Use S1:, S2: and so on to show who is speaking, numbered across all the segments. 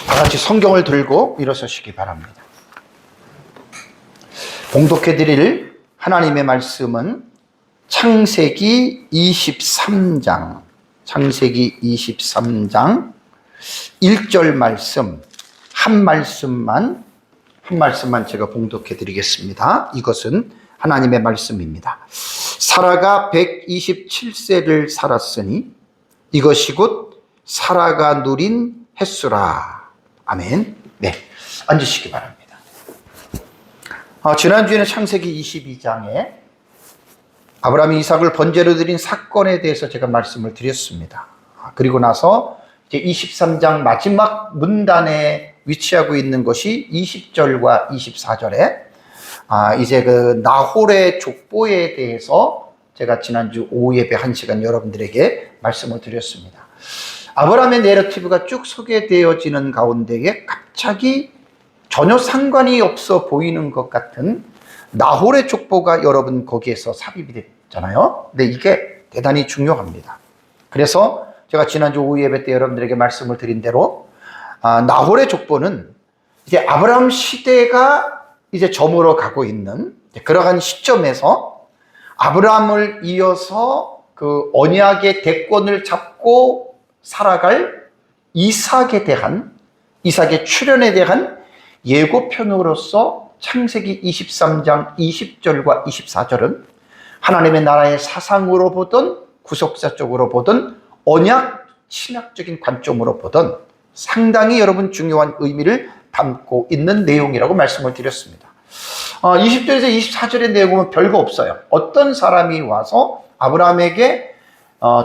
S1: 다 같이 성경을 들고 일어서시기 바랍니다. 봉독해 드릴 하나님의 말씀은 창세기 23장 1절 말씀 한 말씀만 제가 봉독해 드리겠습니다. 이것은 하나님의 말씀입니다. 사라가 127세를 살았으니 이것이 곧 사라가 누린 햇수라. 아멘. 네, 앉으시기 바랍니다. 지난주에는 창세기 22장에 아브라함이 이삭을 번제로 드린 사건에 대해서 제가 말씀을 드렸습니다. 그리고 나서 이제 23장 마지막 문단에 위치하고 있는 것이 20절과 24절에 이제 그 나홀의 족보에 대해서 제가 지난주 오후 예배 1시간 여러분들에게 말씀을 드렸습니다. 아브라함의 내러티브가 쭉 소개되어지는 가운데에 갑자기 전혀 상관이 없어 보이는 것 같은 나홀의 족보가 여러분 거기에서 삽입이 됐잖아요. 근데 이게 대단히 중요합니다. 그래서 제가 지난주 오후 예배 때 여러분들에게 말씀을 드린 대로 나홀의 족보는 이제 아브라함 시대가 이제 저물어 가고 있는 그러한 시점에서 아브라함을 이어서 그 언약의 대권을 잡고 살아갈 이삭의 출현에 대한 예고편으로서 창세기 23장 20절과 24절은 하나님의 나라의 사상으로 보든 구속사 쪽으로 보든 언약 신학적인 관점으로 보든 상당히 여러분 중요한 의미를 담고 있는 내용이라고 말씀을 드렸습니다. 20절에서 24절의 내용은 별거 없어요. 어떤 사람이 와서 아브라함에게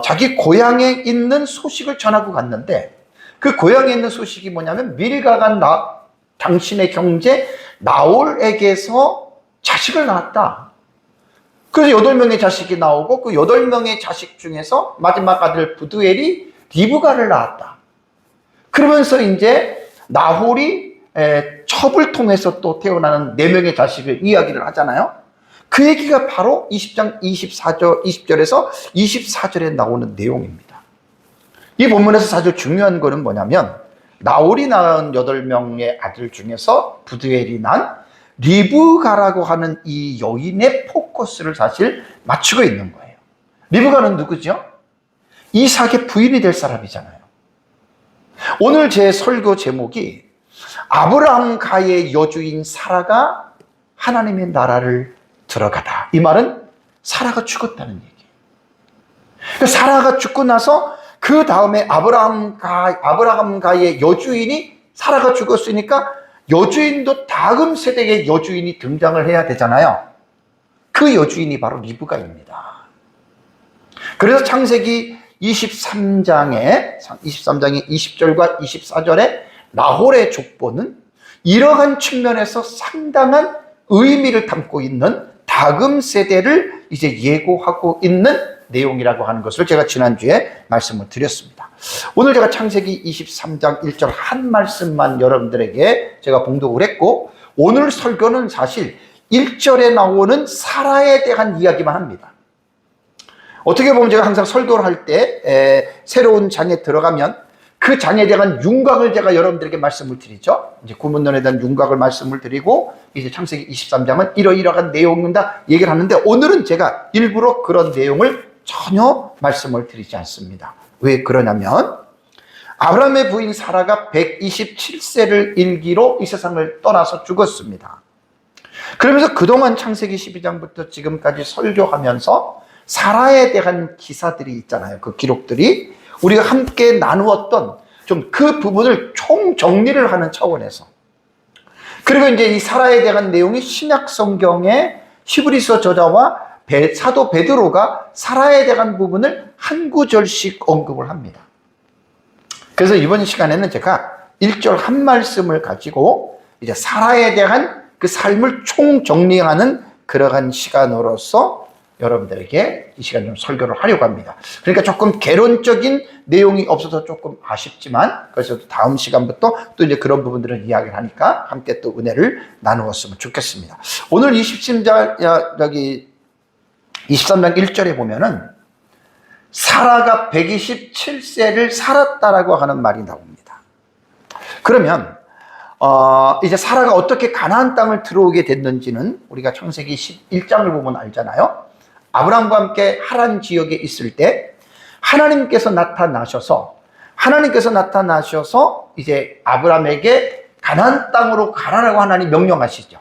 S1: 자기 고향에 있는 소식을 전하고 갔는데 그 고향에 있는 소식이 뭐냐면 밀가가 당신의 형제 나홀에게서 자식을 낳았다. 그래서 8명의 자식이 나오고 그 8명의 자식 중에서 마지막 아들 부두엘이 리브가를 낳았다. 그러면서 이제 나홀이 첩을 통해서 또 태어나는 4명의 자식을 이야기를 하잖아요. 그 얘기가 바로 20장 20절에서 24절에 나오는 내용입니다. 이 본문에서 사실 중요한 거는 뭐냐면 나홀이 낳은 8명의 아들 중에서 부두엘이 난 리브가라고 하는 이 여인의 포커스를 사실 맞추고 있는 거예요. 리브가는 누구죠? 이삭의 부인이 될 사람이잖아요. 오늘 제 설교 제목이 아브라함가의 여주인 사라가 하나님의 나라를 들어가다. 이 말은 사라가 죽었다는 얘기예요. 사라가 죽고 나서 그 다음에 아브라함가의 여주인이 사라가 죽었으니까 여주인도 다음 세대의 여주인이 등장을 해야 되잖아요. 그 여주인이 바로 리브가입니다. 그래서 창세기 23장의 20절과 24절에 나홀의 족보는 이러한 측면에서 상당한 의미를 담고 있는 다음 세대를 이제 예고하고 있는 내용이라고 하는 것을 제가 지난주에 말씀을 드렸습니다. 오늘 제가 창세기 23장 1절 한 말씀만 여러분들에게 제가 봉독을 했고 오늘 설교는 사실 1절에 나오는 사라에 대한 이야기만 합니다. 어떻게 보면 제가 항상 설교를 할 때 새로운 장에 들어가면 그 장에 대한 윤곽을 제가 여러분들에게 말씀을 드리죠. 이제 구문론에 대한 윤곽을 말씀을 드리고 이제 창세기 23장은 이러이러한 내용입니다 얘기를 하는데 오늘은 제가 일부러 그런 내용을 전혀 말씀을 드리지 않습니다. 왜 그러냐면 아브라함의 부인 사라가 127세를 일기로 이 세상을 떠나서 죽었습니다. 그러면서 그동안 창세기 12장부터 지금까지 설교하면서 사라에 대한 기사들이 있잖아요. 그 기록들이 우리가 함께 나누었던 좀 그 부분을 총정리를 하는 차원에서 그리고 이제 이 사라에 대한 내용이 신약 성경의 히브리서 저자와 사도 베드로가 사라에 대한 부분을 한 구절씩 언급을 합니다. 그래서 이번 시간에는 제가 1절 한 말씀을 가지고 이제 사라에 대한 그 삶을 총정리하는 그러한 시간으로서 여러분들에게 이 시간 좀 설교를 하려고 합니다. 그러니까 조금 개론적인 내용이 없어서 조금 아쉽지만 그래서 다음 시간부터 또 이제 그런 부분들을 이야기를 하니까 함께 또 은혜를 나누었으면 좋겠습니다. 오늘 23장 1절에 보면은 사라가 127세를 살았다라고 하는 말이 나옵니다. 그러면 이제 사라가 어떻게 가나안 땅을 들어오게 됐는지는 우리가 창세기 11장을 보면 알잖아요. 아브라함과 함께 하란 지역에 있을 때 하나님께서 나타나셔서 이제 아브라함에게 가나안 땅으로 가라라고 하나님 명령하시죠.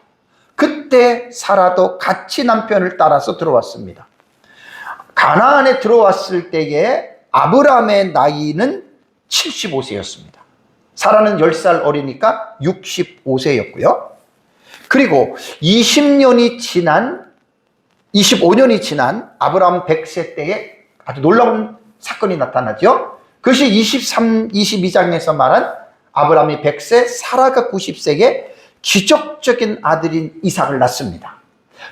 S1: 그때 사라도 같이 남편을 따라서 들어왔습니다. 가나안에 들어왔을 때에 아브라함의 나이는 75세였습니다. 사라는 10살 어리니까 65세였고요. 그리고 25년이 지난 아브라함 100세 때에 아주 놀라운 사건이 나타나죠. 그것이 22장에서 말한 아브라함이 100세, 사라가 90세에 기적적인 아들인 이삭을 낳습니다.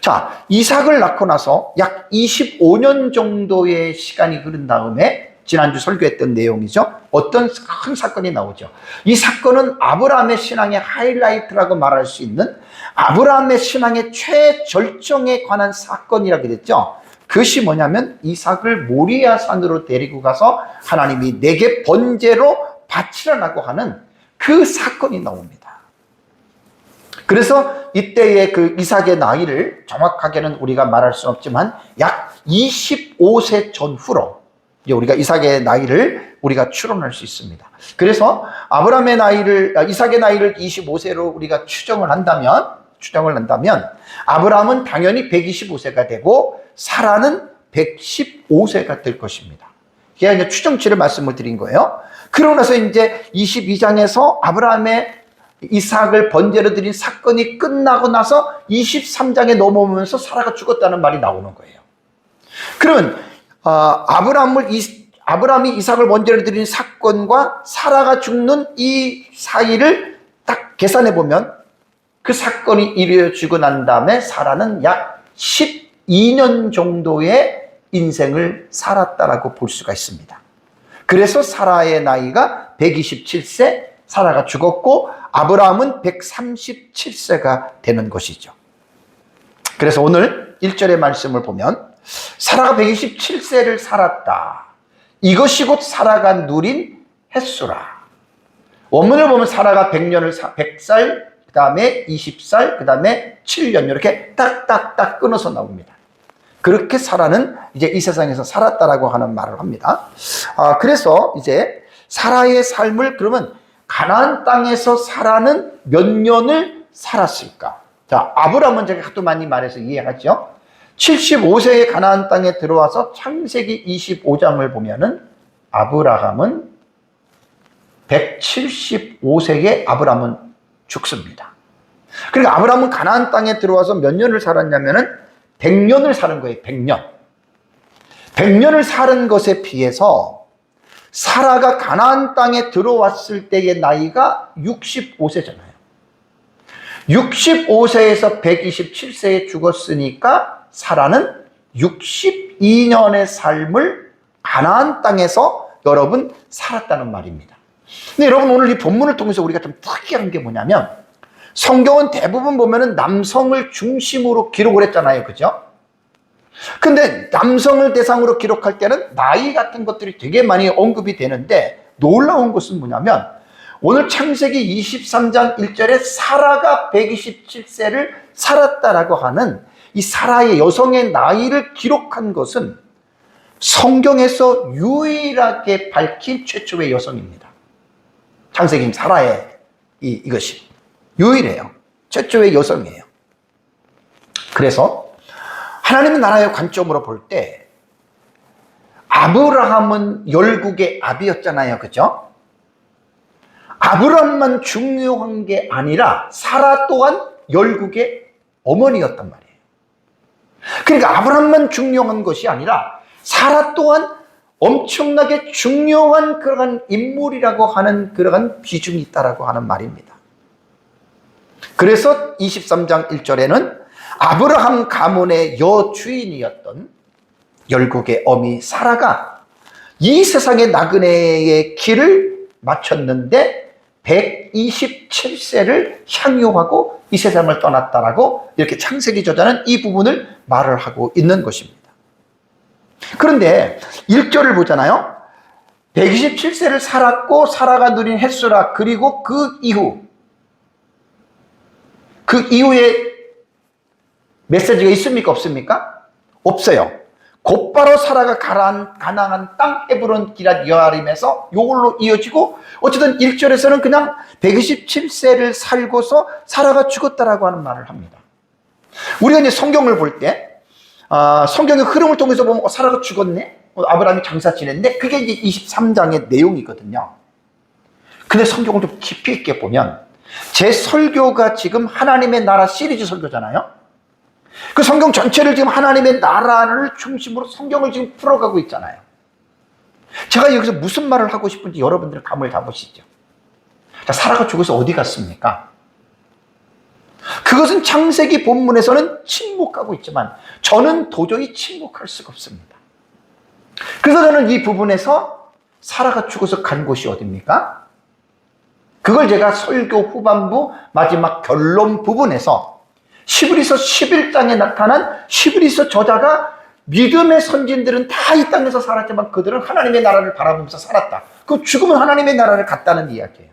S1: 자, 이삭을 낳고 나서 약 25년 정도의 시간이 흐른 다음에 지난주 설교했던 내용이죠. 어떤 큰 사건이 나오죠. 이 사건은 아브라함의 신앙의 하이라이트라고 말할 수 있는 아브라함의 신앙의 최절정에 관한 사건이라 그랬죠. 그것이 뭐냐면 이삭을 모리아 산으로 데리고 가서 하나님이 내게 번제로 바치라라고 하는 그 사건이 나옵니다. 그래서 이때의 그 이삭의 나이를 정확하게는 우리가 말할 수 없지만 약 25세 전후로 이제 우리가 이삭의 나이를 우리가 추론할 수 있습니다. 그래서 이삭의 나이를 25세로 우리가 추정을 한다면 아브라함은 당연히 125세가 되고 사라는 115세가 될 것입니다. 제가 이제 추정치를 말씀을 드린 거예요. 그러고 나서 이제 22장에서 아브라함의 이삭을 번제로 드린 사건이 끝나고 나서 23장에 넘어오면서 사라가 죽었다는 말이 나오는 거예요. 그러면 아브라함이 이삭을 번제로 드린 사건과 사라가 죽는 이 사이를 딱 계산해 보면 그 사건이 이루어지고 난 다음에 사라는 약 12년 정도의 인생을 살았다라고 볼 수가 있습니다. 그래서 사라의 나이가 127세, 사라가 죽었고 아브라함은 137세가 되는 것이죠. 그래서 오늘 1절의 말씀을 보면 사라가 127세를 살았다. 이것이 곧 사라가 누린 햇수라. 원문을 보면 사라가 100살, 그 다음에 20살, 그 다음에 7년 이렇게 딱딱딱 끊어서 나옵니다. 그렇게 사라는 이제 이 세상에서 살았다라고 하는 말을 합니다. 그래서 이제 사라의 삶을 그러면 가나안 땅에서 사라는 몇 년을 살았을까? 자, 아브라함은 제가 하도 많이 말해서 이해하죠? 75세에 가나안 땅에 들어와서 창세기 25장을 보면은 아브라함은 175세에 아브라함은 죽습니다. 그러니까 아브라함은 가나안 땅에 들어와서 몇 년을 살았냐면은 100년을 사는 거예요. 100년. 100년을 사는 것에 비해서 사라가 가나안 땅에 들어왔을 때의 나이가 65세잖아요. 65세에서 127세에 죽었으니까 사라는 62년의 삶을 가나안 땅에서 여러분 살았다는 말입니다. 근데 여러분 오늘 이 본문을 통해서 우리가 좀 특이한 게 뭐냐면 성경은 대부분 보면은 남성을 중심으로 기록을 했잖아요. 그죠? 근데 남성을 대상으로 기록할 때는 나이 같은 것들이 되게 많이 언급이 되는데 놀라운 것은 뭐냐면 오늘 창세기 23장 1절에 사라가 127세를 살았다라고 하는 이 사라의 여성의 나이를 기록한 것은 성경에서 유일하게 밝힌 최초의 여성입니다. 창세기 사라의 이것이 유일해요. 최초의 여성이에요. 그래서 하나님의 나라의 관점으로 볼 때 아브라함은 열국의 아비였잖아요. 그죠? 아브라함만 중요한 게 아니라 사라 또한 열국의 어머니였단 말이에요. 그러니까 아브라함만 중요한 것이 아니라 사라 또한 엄청나게 중요한 그러한 인물이라고 하는 그러한 비중이 있다라고 하는 말입니다. 그래서 23장 1절에는 아브라함 가문의 여주인이었던 열국의 어미 사라가 이 세상의 나그네의 길을 마쳤는데 127세를 향유하고 이 세상을 떠났다라고 이렇게 창세기 저자는 이 부분을 말을 하고 있는 것입니다. 그런데 1절을 보잖아요. 127세를 살았고 사라가 누린 햇수라, 그리고 그 이후에 메시지가 있습니까? 없습니까? 없어요. 곧바로 사라가 가나안 땅 헤브론 기럇 여아림에서 요걸로 이어지고, 어쨌든 1절에서는 그냥 127세를 살고서 사라가 죽었다라고 하는 말을 합니다. 우리가 이제 성경을 볼 때 성경의 흐름을 통해서 보면 사라가 죽었네? 아브라함이 장사 지냈는데, 그게 이제 23장의 내용이거든요. 근데 성경을 좀 깊이 있게 보면 제 설교가 지금 하나님의 나라 시리즈 설교잖아요. 그 성경 전체를 지금 하나님의 나라를 중심으로 성경을 지금 풀어가고 있잖아요. 제가 여기서 무슨 말을 하고 싶은지 여러분들 감을 잡으시죠. 자, 사라가 죽어서 어디 갔습니까? 그것은 창세기 본문에서는 침묵하고 있지만 저는 도저히 침묵할 수가 없습니다. 그래서 저는 이 부분에서 사라가 죽어서 간 곳이 어디입니까? 그걸 제가 설교 후반부 마지막 결론 부분에서 히브리서 11장에 나타난 히브리서 저자가 믿음의 선진들은 다 이 땅에서 살았지만 그들은 하나님의 나라를 바라보면서 살았다. 그 죽으면 하나님의 나라를 갔다는 이야기예요.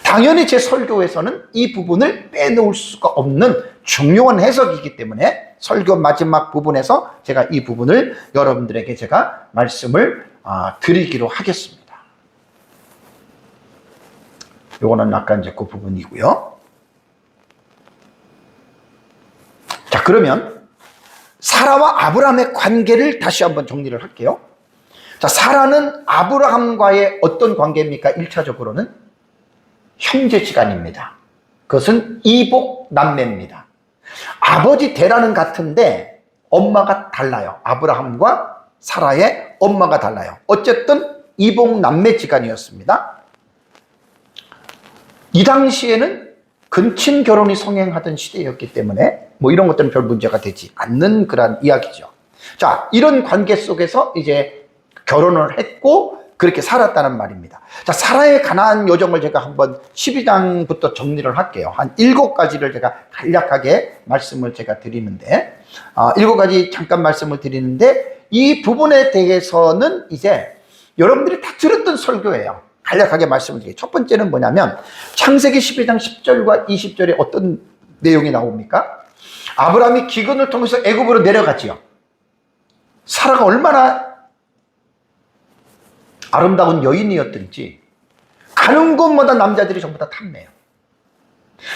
S1: 당연히 제 설교에서는 이 부분을 빼놓을 수가 없는 중요한 해석이기 때문에 설교 마지막 부분에서 제가 이 부분을 여러분들에게 제가 말씀을 드리기로 하겠습니다. 요거는 아까 이제 그 부분이고요. 자, 그러면 사라와 아브라함의 관계를 다시 한번 정리를 할게요. 자, 사라는 아브라함과의 어떤 관계입니까? 1차적으로는 형제지간입니다. 그것은 이복 남매입니다. 아버지 대라는 같은데 엄마가 달라요. 아브라함과 사라의 엄마가 달라요. 어쨌든 이복 남매지간이었습니다. 이 당시에는 근친 결혼이 성행하던 시대였기 때문에 뭐 이런 것들은 별 문제가 되지 않는 그런 이야기죠. 자, 이런 관계 속에서 이제 결혼을 했고 그렇게 살았다는 말입니다. 자, 사라의 가나안 여정을 제가 한번 12장부터 정리를 할게요. 한 7가지를 제가 간략하게 말씀을 제가 드리는데 7가지 잠깐 말씀을 드리는데, 이 부분에 대해서는 이제 여러분들이 다 들었던 설교예요. 간략하게 말씀을 드릴게요. 첫 번째는 뭐냐면 창세기 12장 10절과 20절에 어떤 내용이 나옵니까? 아브라함이 기근을 통해서 애굽으로 내려갔지요. 사라가 얼마나 아름다운 여인이었든지 가는 곳마다 남자들이 전부 다 탐내요.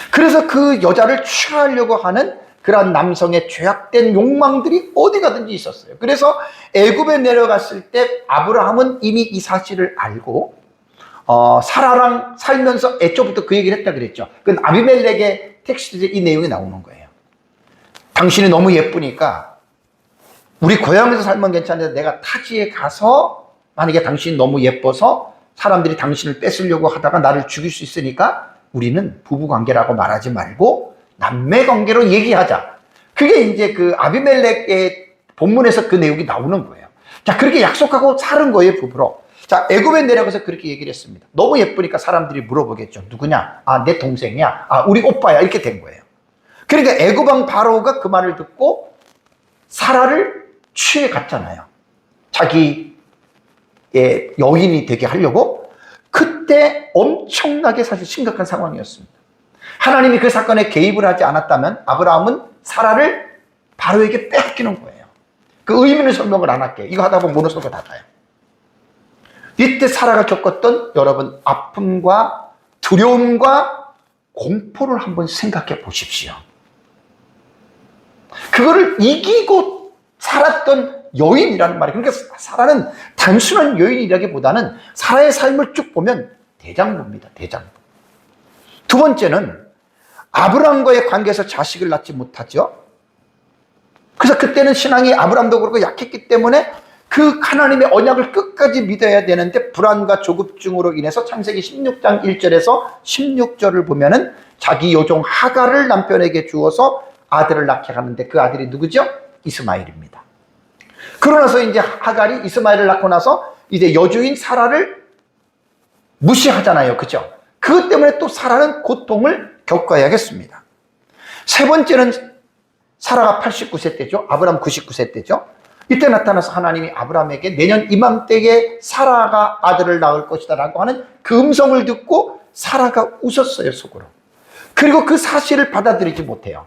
S1: 그래서 그 여자를 취하려고 하는 그런 남성의 죄악된 욕망들이 어디 가든지 있었어요. 그래서 애굽에 내려갔을 때 아브라함은 이미 이 사실을 알고 사라랑 살면서 애초부터 그 얘기를 했다 그랬죠. 그건 아비멜렉의 텍스트에 이 내용이 나오는 거예요. 당신이 너무 예쁘니까 우리 고향에서 살면 괜찮은데 내가 타지에 가서 만약에 당신이 너무 예뻐서 사람들이 당신을 뺏으려고 하다가 나를 죽일 수 있으니까 우리는 부부관계라고 말하지 말고 남매관계로 얘기하자. 그게 이제 그 아비멜렉의 본문에서 그 내용이 나오는 거예요. 자, 그렇게 약속하고 살은 거예요, 부부로. 자, 애굽에 내려가서 그렇게 얘기를 했습니다. 너무 예쁘니까 사람들이 물어보겠죠. 누구냐? 아, 내 동생이야. 아, 우리 오빠야. 이렇게 된 거예요. 그러니까 애굽 왕 바로가 그 말을 듣고 사라를 취해 갔잖아요. 자기의 여인이 되게 하려고. 그때 엄청나게 사실 심각한 상황이었습니다. 하나님이 그 사건에 개입을 하지 않았다면 아브라함은 사라를 바로에게 뺏기는 거예요. 그 의미는 설명을 안 할게요. 이거 하다 보면 모노소가 다 가요. 이때 사라가 겪었던 여러분 아픔과 두려움과 공포를 한번 생각해 보십시오. 그거를 이기고 살았던 여인이라는 말이에요. 그러니까 사라는 단순한 여인이라기보다는 사라의 삶을 쭉 보면 대장부입니다. 대장부. 두 번째는 아브라함과의 관계에서 자식을 낳지 못하죠. 그래서 그때는 신앙이 아브라함도 그렇고 약했기 때문에 그 하나님의 언약을 끝까지 믿어야 되는데 불안과 조급증으로 인해서 창세기 16장 1절에서 16절을 보면은 자기 여종 하갈을 남편에게 주어서 아들을 낳게 하는데 그 아들이 누구죠? 이스마엘입니다. 그러나서 이제 하갈이 이스마엘을 낳고 나서 이제 여주인 사라를 무시하잖아요. 그죠? 그것 때문에 또 사라는 고통을 겪어야겠습니다. 세 번째는 사라가 89세 때죠. 아브라함 99세 때죠. 이때 나타나서 하나님이 아브라함에게 내년 이맘때에 사라가 아들을 낳을 것이다 라고 하는 그 음성을 듣고 사라가 웃었어요, 속으로. 그리고 그 사실을 받아들이지 못해요.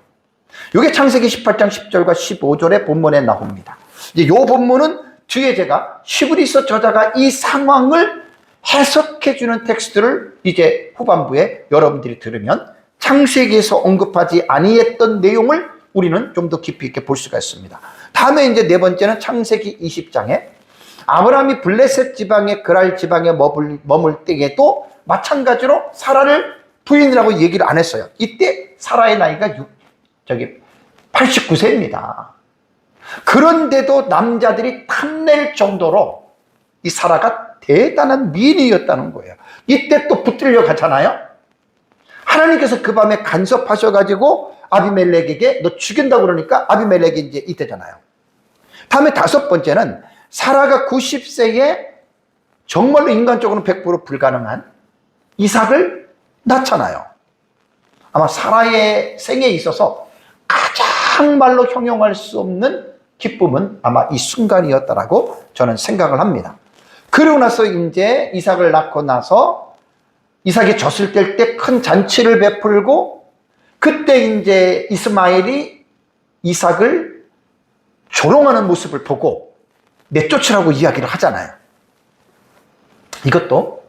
S1: 이게 창세기 18장 10절과 15절의 본문에 나옵니다. 이제 이 본문은 뒤에 제가 히브리서 저자가 이 상황을 해석해주는 텍스트를 이제 후반부에 여러분들이 들으면 창세기에서 언급하지 아니했던 내용을 우리는 좀 더 깊이 있게 볼 수가 있습니다. 다음에 이제 네 번째는 창세기 20장에 아브라함이 블레셋 지방의 그랄 지방에 머물 때에도 마찬가지로 사라를 부인이라고 얘기를 안 했어요. 이때 사라의 나이가 89세입니다. 그런데도 남자들이 탐낼 정도로 이 사라가 대단한 미인이었다는 거예요. 이때 또 붙들려 가잖아요. 하나님께서 그 밤에 간섭하셔가지고 아비멜렉에게 너 죽인다고 그러니까 아비멜렉이 이제 이때잖아요. 다음에 다섯 번째는 사라가 90세에 정말로 인간적으로는 100% 불가능한 이삭을 낳잖아요. 아마 사라의 생에 있어서 가장 말로 형용할 수 없는 기쁨은 아마 이 순간이었다라고 저는 생각을 합니다. 그러고 나서 이제 이삭을 낳고 나서 이삭이 젖을 뗄 때 큰 잔치를 베풀고 그때 이제 이스마엘이 이삭을 조롱하는 모습을 보고 내쫓으라고 이야기를 하잖아요. 이것도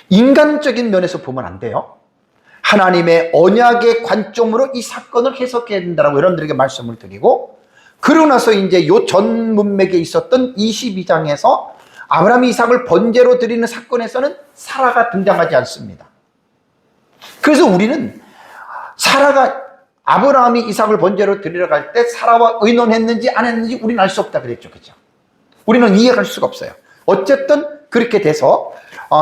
S1: 인간적인 면에서 보면 안 돼요. 하나님의 언약의 관점으로 이 사건을 해석해야 된다고 여러분들에게 말씀을 드리고, 그러고 나서 이제 요 전 문맥에 있었던 22장에서 아브라함이 이삭을 번제로 드리는 사건에서는 사라가 등장하지 않습니다. 그래서 우리는 사라가 아브라함이 이삭을 번제로 드리러 갈 때 사라와 의논했는지 안 했는지 우리는 알 수 없다 그랬죠. 그죠? 우리는 이해할 수가 없어요. 어쨌든 그렇게 돼서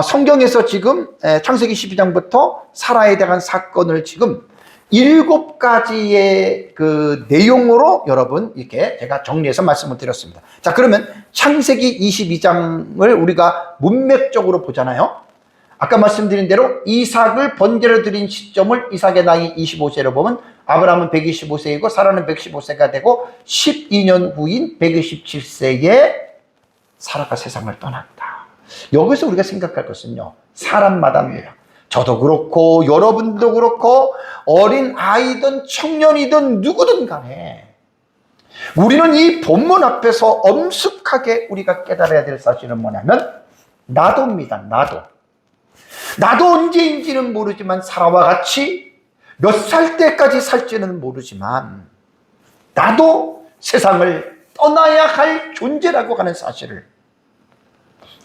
S1: 성경에서 지금 창세기 12장부터 사라에 대한 사건을 지금 7가지의 그 내용으로 여러분 이렇게 제가 정리해서 말씀을 드렸습니다. 자, 그러면 창세기 22장을 우리가 문맥적으로 보잖아요. 아까 말씀드린 대로 이삭을 번제로 드린 시점을 이삭의 나이 25세로 보면 아브라함은 125세이고 사라는 115세가 되고 12년 후인 127세에 사라가 세상을 떠났다. 여기서 우리가 생각할 것은요, 사람마다입니다. 저도 그렇고 여러분도 그렇고 어린 아이든 청년이든 누구든 간에 우리는 이 본문 앞에서 엄숙하게 우리가 깨달아야 될 사실은 뭐냐면 나도입니다. 나도 언제인지는 모르지만 사라와 같이 몇 살 때까지 살지는 모르지만 나도 세상을 떠나야 할 존재라고 하는 사실을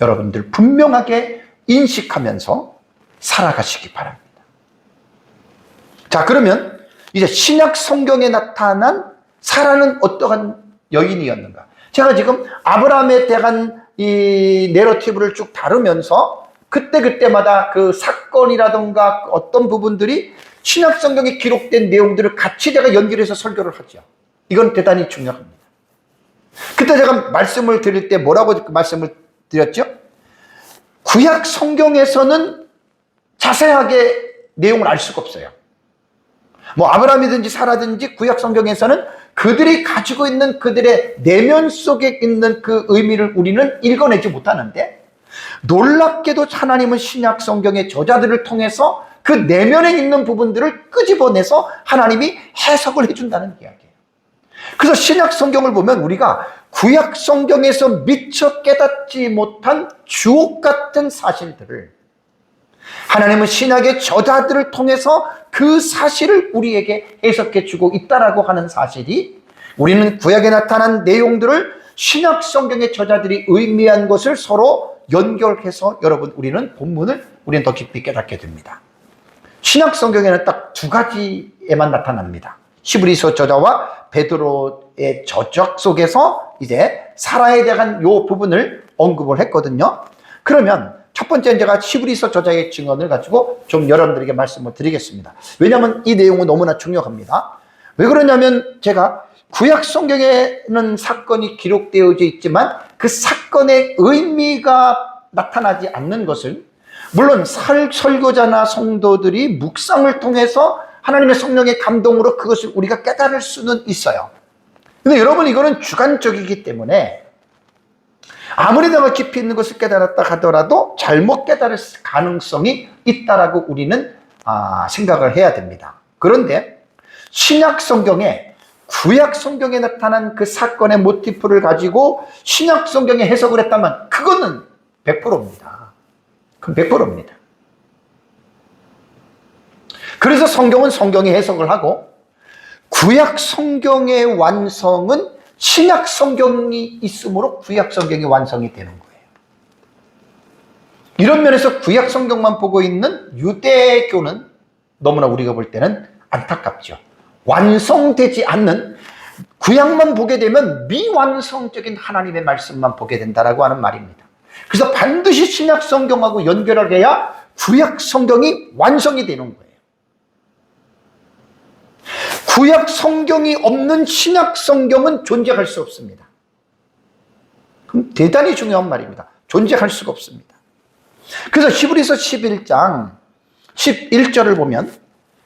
S1: 여러분들 분명하게 인식하면서 살아가시기 바랍니다. 자, 그러면 이제 신약 성경에 나타난 사라는 어떠한 여인이었는가? 제가 지금 아브라함에 대한 이 내러티브를 쭉 다루면서 그때마다 그 사건이라든가 어떤 부분들이 신약 성경에 기록된 내용들을 같이 제가 연결해서 설교를 하죠. 이건 대단히 중요합니다. 그때 제가 말씀을 드릴 때 뭐라고 말씀을 드렸죠? 구약 성경에서는 자세하게 내용을 알 수가 없어요. 뭐 아브라함이든지 사라든지 구약 성경에서는 그들이 가지고 있는 그들의 내면 속에 있는 그 의미를 우리는 읽어내지 못하는데, 놀랍게도 하나님은 신약 성경의 저자들을 통해서 그 내면에 있는 부분들을 끄집어내서 하나님이 해석을 해준다는 이야기예요. 그래서 신약 성경을 보면 우리가 구약 성경에서 미처 깨닫지 못한 주옥 같은 사실들을 하나님은 신약의 저자들을 통해서 그 사실을 우리에게 해석해 주고 있다라고 하는 사실이, 우리는 구약에 나타난 내용들을 신약 성경의 저자들이 의미한 것을 서로 연결해서 여러분 우리는 본문을 우리는 더 깊이 깨닫게 됩니다. 신약 성경에는 딱 2가지에만 나타납니다. 히브리서 저자와 베드로의 저작 속에서 이제 사라에 대한 요 부분을 언급을 했거든요. 그러면 첫 번째 제가 히브리서 저자의 증언을 가지고 좀 여러분들에게 말씀을 드리겠습니다. 왜냐하면 이 내용은 너무나 중요합니다. 왜 그러냐면 제가 구약 성경에는 사건이 기록되어져 있지만 그 사건의 의미가 나타나지 않는 것을, 물론 설교자나 성도들이 묵상을 통해서 하나님의 성령의 감동으로 그것을 우리가 깨달을 수는 있어요. 근데 여러분, 이거는 주관적이기 때문에 아무리 내가 깊이 있는 것을 깨달았다 하더라도 잘못 깨달을 가능성이 있다라고 우리는 생각을 해야 됩니다. 그런데 신약 성경에 구약 성경에 나타난 그 사건의 모티프를 가지고 신약 성경에 해석을 했다면 그거는 100%입니다. 그건 100%입니다. 그래서 성경은 성경의 해석을 하고 구약 성경의 완성은 신약 성경이 있으므로 구약 성경이 완성이 되는 거예요. 이런 면에서 구약 성경만 보고 있는 유대교는 너무나 우리가 볼 때는 안타깝죠. 완성되지 않는, 구약만 보게 되면 미완성적인 하나님의 말씀만 보게 된다라고 하는 말입니다. 그래서 반드시 신약 성경하고 연결을 해야 구약 성경이 완성이 되는 거예요. 구약 성경이 없는 신약 성경은 존재할 수 없습니다. 그럼 대단히 중요한 말입니다. 존재할 수가 없습니다. 그래서 히브리서 11장 11절을 보면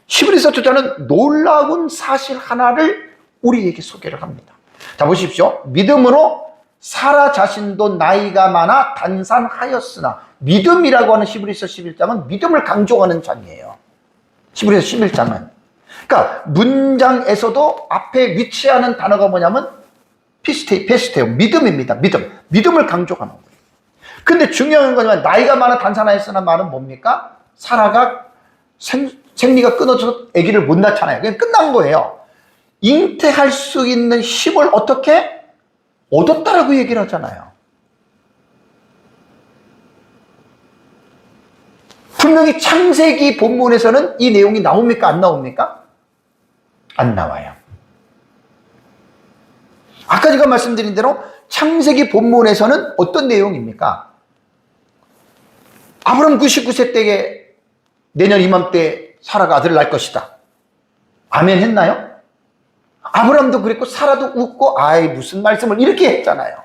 S1: 히브리서 저자는 놀라운 사실 하나를 우리에게 소개를 합니다. 자, 보십시오. 믿음으로 사라 자신도 나이가 많아 단산하였으나, 믿음이라고 하는 히브리서 11장은 믿음을 강조하는 장이에요. 히브리서 11장은. 그러니까 문장에서도 앞에 위치하는 단어가 뭐냐면 피스테요. 믿음입니다. 믿음을 강조하는 거예요. 근데 중요한 거냐면 나이가 많아 단산하였으나 말은 뭡니까? 사라가 생리가 끊어져서 아기를 못 낳잖아요. 그냥 끝난 거예요. 잉태할 수 있는 힘을 어떻게 얻었다라고 얘기를 하잖아요. 분명히 창세기 본문에서는 이 내용이 나옵니까? 안 나옵니까? 안 나와요. 아까 제가 말씀드린 대로 창세기 본문에서는 어떤 내용입니까? 아브람 99세 때에 내년 이맘때 사라가 아들을 낳을 것이다. 아멘 했나요? 아브람도 그랬고 사라도 웃고 아이 무슨 말씀을 이렇게 했잖아요.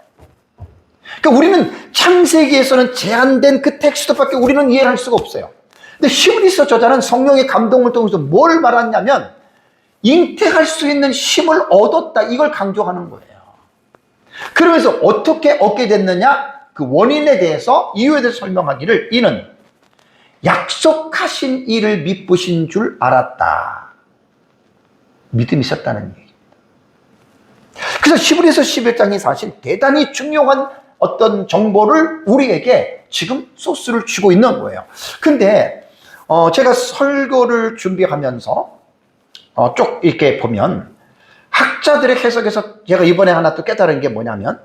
S1: 그러니까 우리는 창세기에서는 제한된 그 텍스트밖에 우리는 이해를 할 수가 없어요. 근데 히브리서 저자는 성령의 감동을 통해서 뭘 말하냐면 잉태할 수 있는 힘을 얻었다, 이걸 강조하는 거예요. 그러면서 어떻게 얻게 됐느냐, 그 원인에 대해서, 이유에 대해서 설명하기를 이는 약속하신 이를 믿으신 줄 알았다. 믿음이 있었다는 얘기입니다. 그래서 히브리서 11장이 사실 대단히 중요한 어떤 정보를 우리에게 지금 소스를 주고 있는 거예요. 근데 제가 설교를 준비하면서 쭉 이렇게 보면 학자들의 해석에서 제가 이번에 하나 또 깨달은 게 뭐냐면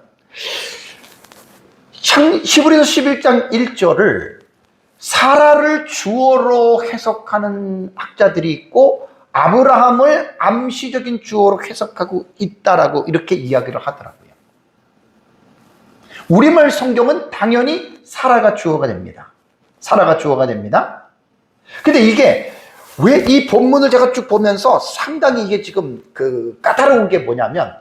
S1: 히브리서 11장 1절을 사라를 주어로 해석하는 학자들이 있고 아브라함을 암시적인 주어로 해석하고 있다라고 이렇게 이야기를 하더라고요. 우리말 성경은 당연히 사라가 주어가 됩니다. 사라가 주어가 됩니다. 근데 이게 왜 이 본문을 제가 쭉 보면서 상당히 이게 지금 까다로운 게 뭐냐면,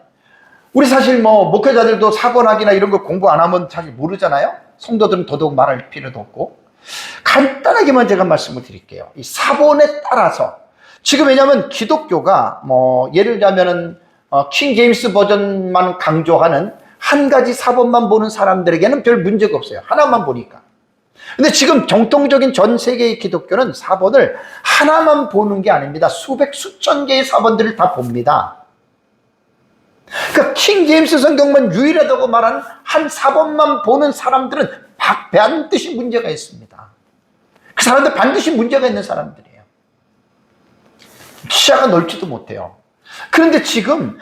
S1: 우리 사실 목회자들도 사번학이나 이런 거 공부 안 하면 잘 모르잖아요. 성도들은 더더욱 말할 필요도 없고. 간단하게만 제가 말씀을 드릴게요. 이 사본에 따라서 지금, 왜냐하면 기독교가 예를 들자면은 킹 제임스 버전만 강조하는 한 가지 사본만 보는 사람들에게는 별 문제가 없어요. 하나만 보니까. 근데 지금 정통적인 전 세계의 기독교는 사본을 하나만 보는 게 아닙니다. 수백, 수천 개의 사본들을 다 봅니다. 그러니까 킹 제임스 성경만 유일하다고 말하는 한 사본만 보는 사람들은 반드시 문제가 있습니다. 그 사람들 반드시 문제가 있는 사람들이에요. 시야가 넓지도 못해요. 그런데 지금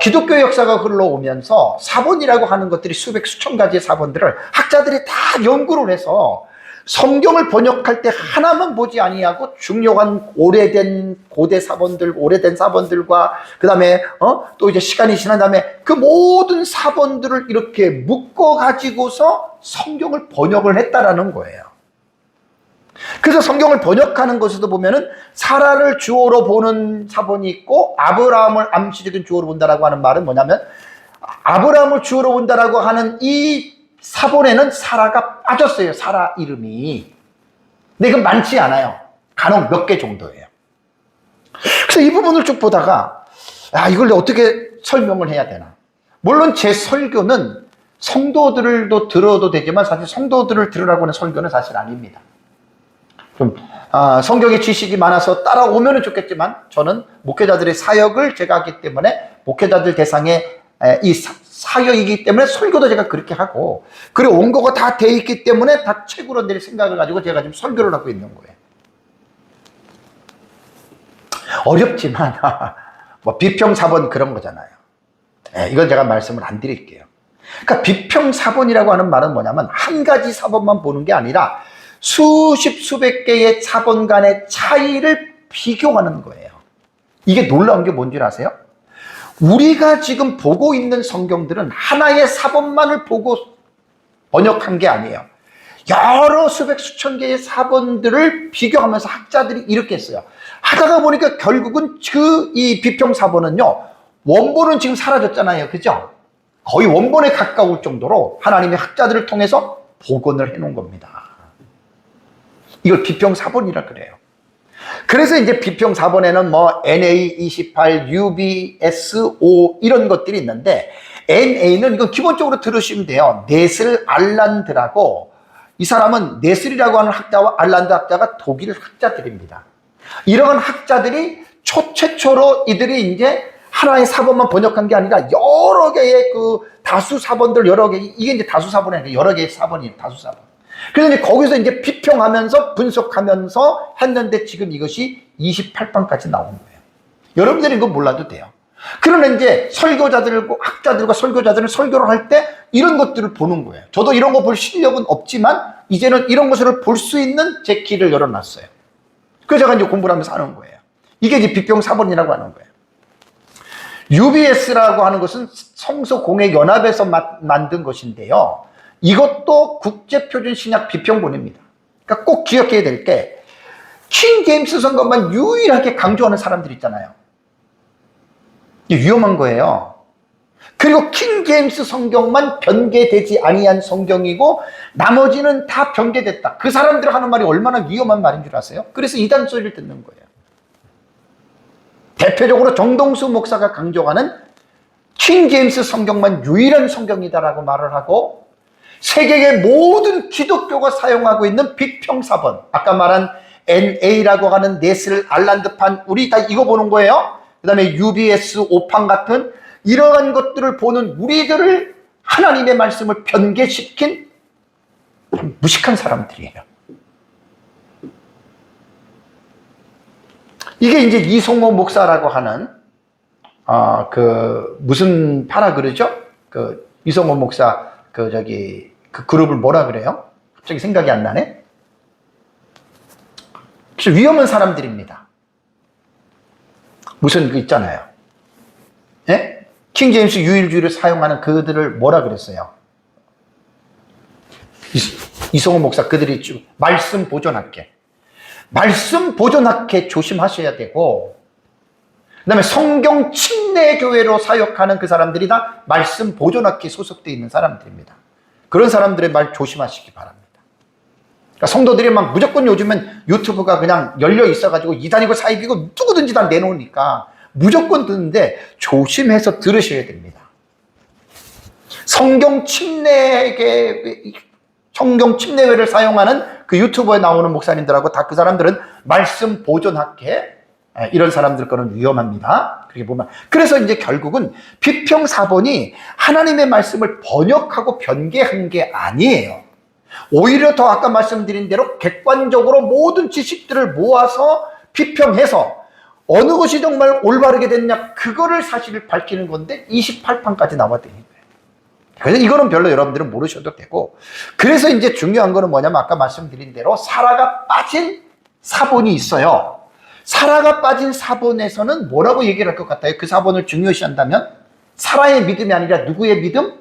S1: 기독교 역사가 흘러오면서 사본이라고 하는 것들이 수백, 수천 가지의 사본들을 학자들이 다 연구를 해서 성경을 번역할 때 하나만 보지 아니하고 중요한 오래된 고대 사본들, 오래된 사본들과 그 다음에 또 이제 시간이 지난 다음에 그 모든 사본들을 이렇게 묶어 가지고서 성경을 번역을 했다라는 거예요. 그래서 성경을 번역하는 것에도 보면은 사라를 주어로 보는 사본이 있고 아브라함을 암시적인 주어로 본다라고 하는 말은 뭐냐면, 아브라함을 주어로 본다라고 하는 이 사본에는 사라가 빠졌어요. 사라 이름이. 근데 이건 많지 않아요. 간혹 몇 개 정도예요. 그래서 이 부분을 쭉 보다가 이걸 어떻게 설명을 해야 되나. 물론 제 설교는 성도들도 들어도 되지만 사실 성도들을 들으라고 하는 설교는 사실 아닙니다. 좀 성경의 지식이 많아서 따라오면 좋겠지만 저는 목회자들의 사역을 제가 하기 때문에 목회자들 대상의 이 사역이기 때문에 설교도 제가 그렇게 하고, 그리고 원고가 다 돼 있기 때문에 다 책으로 낼 생각을 가지고 제가 지금 설교를 하고 있는 거예요. 어렵지만 뭐 비평사본 그런 거잖아요. 이건 제가 말씀을 안 드릴게요. 그러니까 비평사본이라고 하는 말은 뭐냐면 한 가지 사본만 보는 게 아니라 수십 수백 개의 사본 간의 차이를 비교하는 거예요. 이게 놀라운 게 뭔지 아세요? 우리가 지금 보고 있는 성경들은 하나의 사본만을 보고 번역한 게 아니에요. 여러 수백 수천 개의 사본들을 비교하면서 학자들이 이렇게 했어요. 하다가 보니까 결국은 이 비평사본은요, 원본은 지금 사라졌잖아요. 그죠? 거의 원본에 가까울 정도로 하나님의 학자들을 통해서 복원을 해놓은 겁니다. 이걸 비평사본이라 그래요. 그래서 이제 비평사본에는 뭐 NA28, UBS5 이런 것들이 있는데, NA는 이건 기본적으로 들으시면 돼요. 네슬 알란드라고, 이 사람은 네슬이라고 하는 학자와 알란드 학자가 독일 학자들입니다. 이러한 학자들이 최초로 이들이 이제 하나의 사본만 번역한 게 아니라 여러 개의 그 다수 사본들 여러 개, 이게 이제 다수 사본이 아니라 여러 개의 사본이에요. 다수 사본. 그래서 이제 거기서 이제 비평하면서 분석하면서 했는데 지금 이것이 28pan까지 나온 거예요. 여러분들이 이거 몰라도 돼요. 그러나 이제 설교자들과 학자들과 설교자들은 설교를 할 때 이런 것들을 보는 거예요. 저도 이런 거 볼 실력은 없지만 이제는 이런 것을 볼 수 있는 제 길을 열어놨어요. 그래서 제가 이제 공부를 하면서 하는 거예요. 이게 이제 비평사본이라고 하는 거예요. UBS라고 하는 것은 성서공회연합에서 만든 것인데요. 이것도 국제표준신약 비평본입니다. 그러니까 꼭 기억해야 될 게, 킹 제임스 성경만 유일하게 강조하는 사람들 있잖아요. 이게 위험한 거예요. 그리고 킹 제임스 성경만 변개되지 아니한 성경이고 나머지는 다 변개됐다. 그 사람들 하는 말이 얼마나 위험한 말인 줄 아세요? 그래서 이단 소리를 듣는 거예요. 대표적으로 정동수 목사가 강조하는 킹 제임스 성경만 유일한 성경이다라고 말을 하고, 세계의 모든 기독교가 사용하고 있는 비평사본, 아까 말한 NA라고 하는 네슬 알란드판, 우리 다 이거 보는 거예요. 그 다음에 UBS 5판 같은 이러한 것들을 보는 우리들을 하나님의 말씀을 변개시킨 무식한 사람들이에요. 이게 이제 이송호 목사라고 하는 무슨 파라 그러죠? 이송호 목사 그 그룹을 뭐라 그래요? 갑자기 생각이 안 나네? 위험한 사람들입니다. 무슨 있잖아요. 예? 킹 제임스 유일주의를 사용하는 그들을 뭐라 그랬어요? 이성호 목사 그들이 쭉 말씀 보존학회. 말씀 보존학회 조심하셔야 되고, 그 다음에 성경 침례교회로 사역하는 그 사람들이 다 말씀 보존학회에 소속되어 있는 사람들입니다. 그런 사람들의 말 조심하시기 바랍니다. 그러니까 성도들이 막 무조건 요즘은 유튜브가 그냥 열려 있어가지고 이단이고 사입이고 누구든지 다 내놓으니까 무조건 듣는데 조심해서 들으셔야 됩니다. 성경 침례회를 사용하는 그 유튜브에 나오는 목사님들하고 다 그 사람들은 말씀 보존학회, 이런 사람들 거는 위험합니다. 그렇게 보면. 그래서 이제 결국은 비평사본이 하나님의 말씀을 번역하고 변개한 게 아니에요. 오히려 더 아까 말씀드린 대로 객관적으로 모든 지식들을 모아서 비평해서 어느 것이 정말 올바르게 됐냐, 그거를 사실을 밝히는 건데 28판까지 나와야 되는 거예요. 그래서 이거는 별로 여러분들은 모르셔도 되고, 그래서 이제 중요한 거는 뭐냐면 아까 말씀드린 대로 사라가 빠진 사본이 있어요. 사라가 빠진 사본에서는 뭐라고 얘기를 할 것 같아요? 그 사본을 중요시한다면 사라의 믿음이 아니라 누구의 믿음?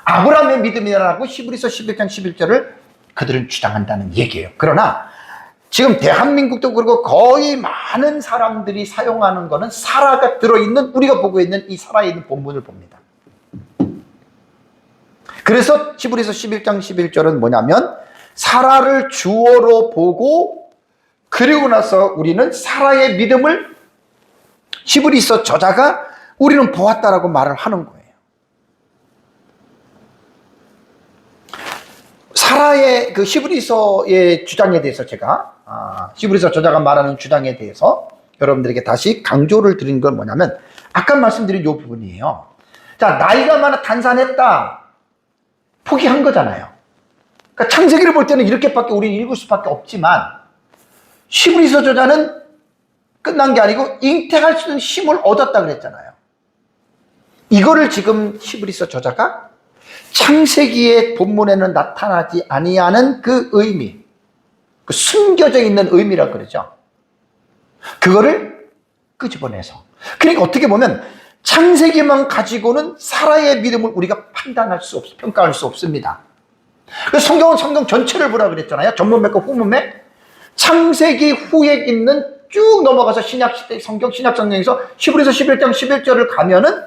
S1: 아브라함의 믿음이라고 히브리서 11장 11절을 그들은 주장한다는 얘기예요. 그러나 지금 대한민국도 그렇고 거의 많은 사람들이 사용하는 거는 사라가 들어있는, 우리가 보고 있는 이 사라에 있는 본문을 봅니다. 그래서 히브리서 11장 11절은 뭐냐면 사라를 주어로 보고, 그리고 나서 우리는 사라의 믿음을 히브리서 저자가 우리는 보았다라고 말을 하는 거예요. 사라의 그 히브리서의 주장에 대해서 제가 히브리서 저자가 말하는 주장에 대해서 여러분들에게 다시 강조를 드린 건 뭐냐면 아까 말씀드린 이 부분이에요. 자, 나이가 많아 단산했다. 포기한 거잖아요. 그러니까 창세기를 볼 때는 이렇게밖에 우리는 읽을 수밖에 없지만 히브리서 저자는 끝난 게 아니고 잉태할 수 있는 힘을 얻었다 그랬잖아요. 이거를 지금 히브리서 저자가 창세기의 본문에는 나타나지 아니하는 그 의미, 그 숨겨져 있는 의미라고 그러죠. 그거를 끄집어내서. 그러니까 어떻게 보면 창세기만 가지고는 사라의 믿음을 우리가 판단할 수 없어, 평가할 수 없습니다. 그래서 성경은 성경 전체를 보라 그랬잖아요. 전문맥과 후문맥. 창세기 후에 있는 쭉 넘어가서 신약시대 성경, 신약성경에서 히브리서 11장 11절을 가면은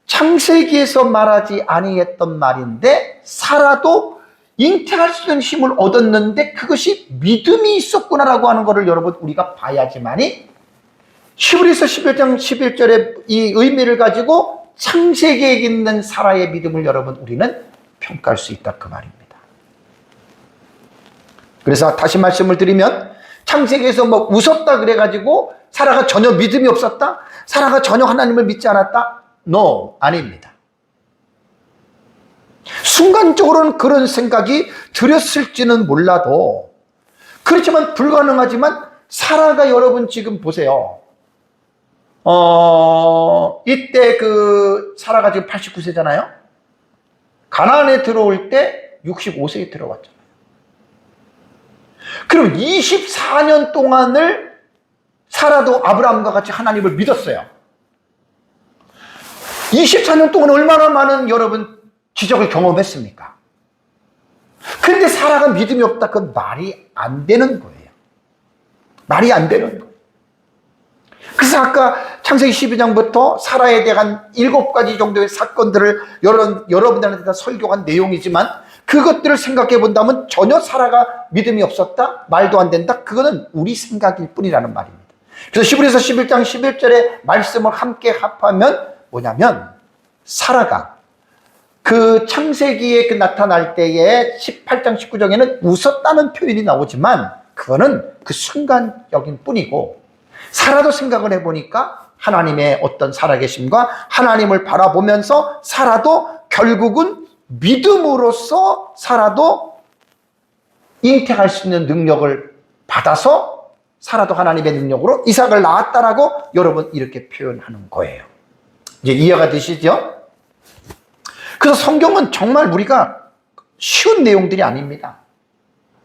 S1: 창세기에서 말하지 아니했던 말인데 사라도 잉태할 수 있는 힘을 얻었는데 그것이 믿음이 있었구나라고 하는 것을 여러분 우리가 봐야지만이 히브리서 11장 11절의 이 의미를 가지고 창세기에 있는 사라의 믿음을 여러분 우리는 평가할 수 있다 그 말입니다. 그래서 다시 말씀을 드리면 창세기에서 뭐 웃었다 그래가지고 사라가 전혀 믿음이 없었다? 사라가 전혀 하나님을 믿지 않았다? No, 아닙니다. 순간적으로는 그런 생각이 들었을지는 몰라도 그렇지만 불가능하지만 사라가 여러분 지금 보세요. 이때 그 사라가 지금 89세잖아요. 가나안에 들어올 때 65세에 들어왔잖아요. 그럼 24년 동안을 사라도 아브라함과 같이 하나님을 믿었어요. 24년 동안 얼마나 많은 여러분 기적을 경험했습니까? 근데 사라가 믿음이 없다. 그건 말이 안 되는 거예요. 말이 안 되는 거예요. 그래서 아까 창세기 12장부터 사라에 대한 7가지 정도의 사건들을 여러분들한테 다 설교한 내용이지만 그것들을 생각해 본다면 전혀 사라가 믿음이 없었다? 말도 안 된다? 그거는 우리 생각일 뿐이라는 말입니다. 그래서 히브리서 11장 11절의 말씀을 함께 합하면 뭐냐면 사라가 그 창세기에 그 나타날 때에 18장 19장에는 웃었다는 표현이 나오지만 그거는 그 순간적인 뿐이고 사라도 생각을 해보니까 하나님의 어떤 살아계심과 하나님을 바라보면서 사라도 결국은 믿음으로써 사라도 잉태할 수 있는 능력을 받아서 사라도 하나님의 능력으로 이삭을 낳았다라고 여러분 이렇게 표현하는 거예요. 이제 이해가 되시죠? 그래서 성경은 정말 우리가 쉬운 내용들이 아닙니다.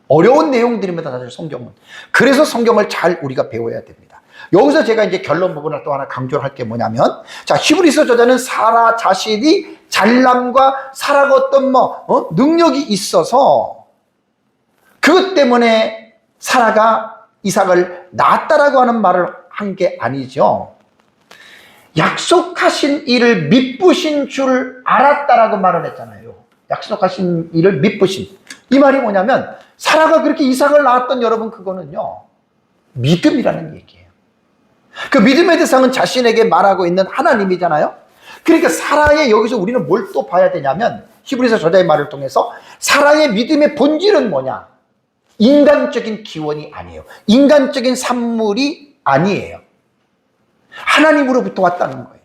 S1: 어려운 내용들입니다, 사실 성경은. 그래서 성경을 잘 우리가 배워야 됩니다. 여기서 제가 이제 결론 부분을 또 하나 강조를 할 게 뭐냐면, 자, 히브리서 저자는 사라 자신이 잘남과 사라가 어떤 능력이 있어서 그것 때문에 사라가 이삭을 낳았다라고 하는 말을 한 게 아니죠. 약속하신 일을 미쁘신 줄 알았다라고 말을 했잖아요. 약속하신 일을 미쁘신. 이 말이 뭐냐면 사라가 그렇게 이삭을 낳았던 여러분 그거는요. 믿음이라는 얘기예요. 그 믿음의 대상은 자신에게 말하고 있는 하나님이잖아요. 그러니까 사라의 여기서 우리는 뭘 또 봐야 되냐면 히브리서 저자의 말을 통해서 사라의 믿음의 본질은 뭐냐? 인간적인 기원이 아니에요. 인간적인 산물이 아니에요. 하나님으로부터 왔다는 거예요.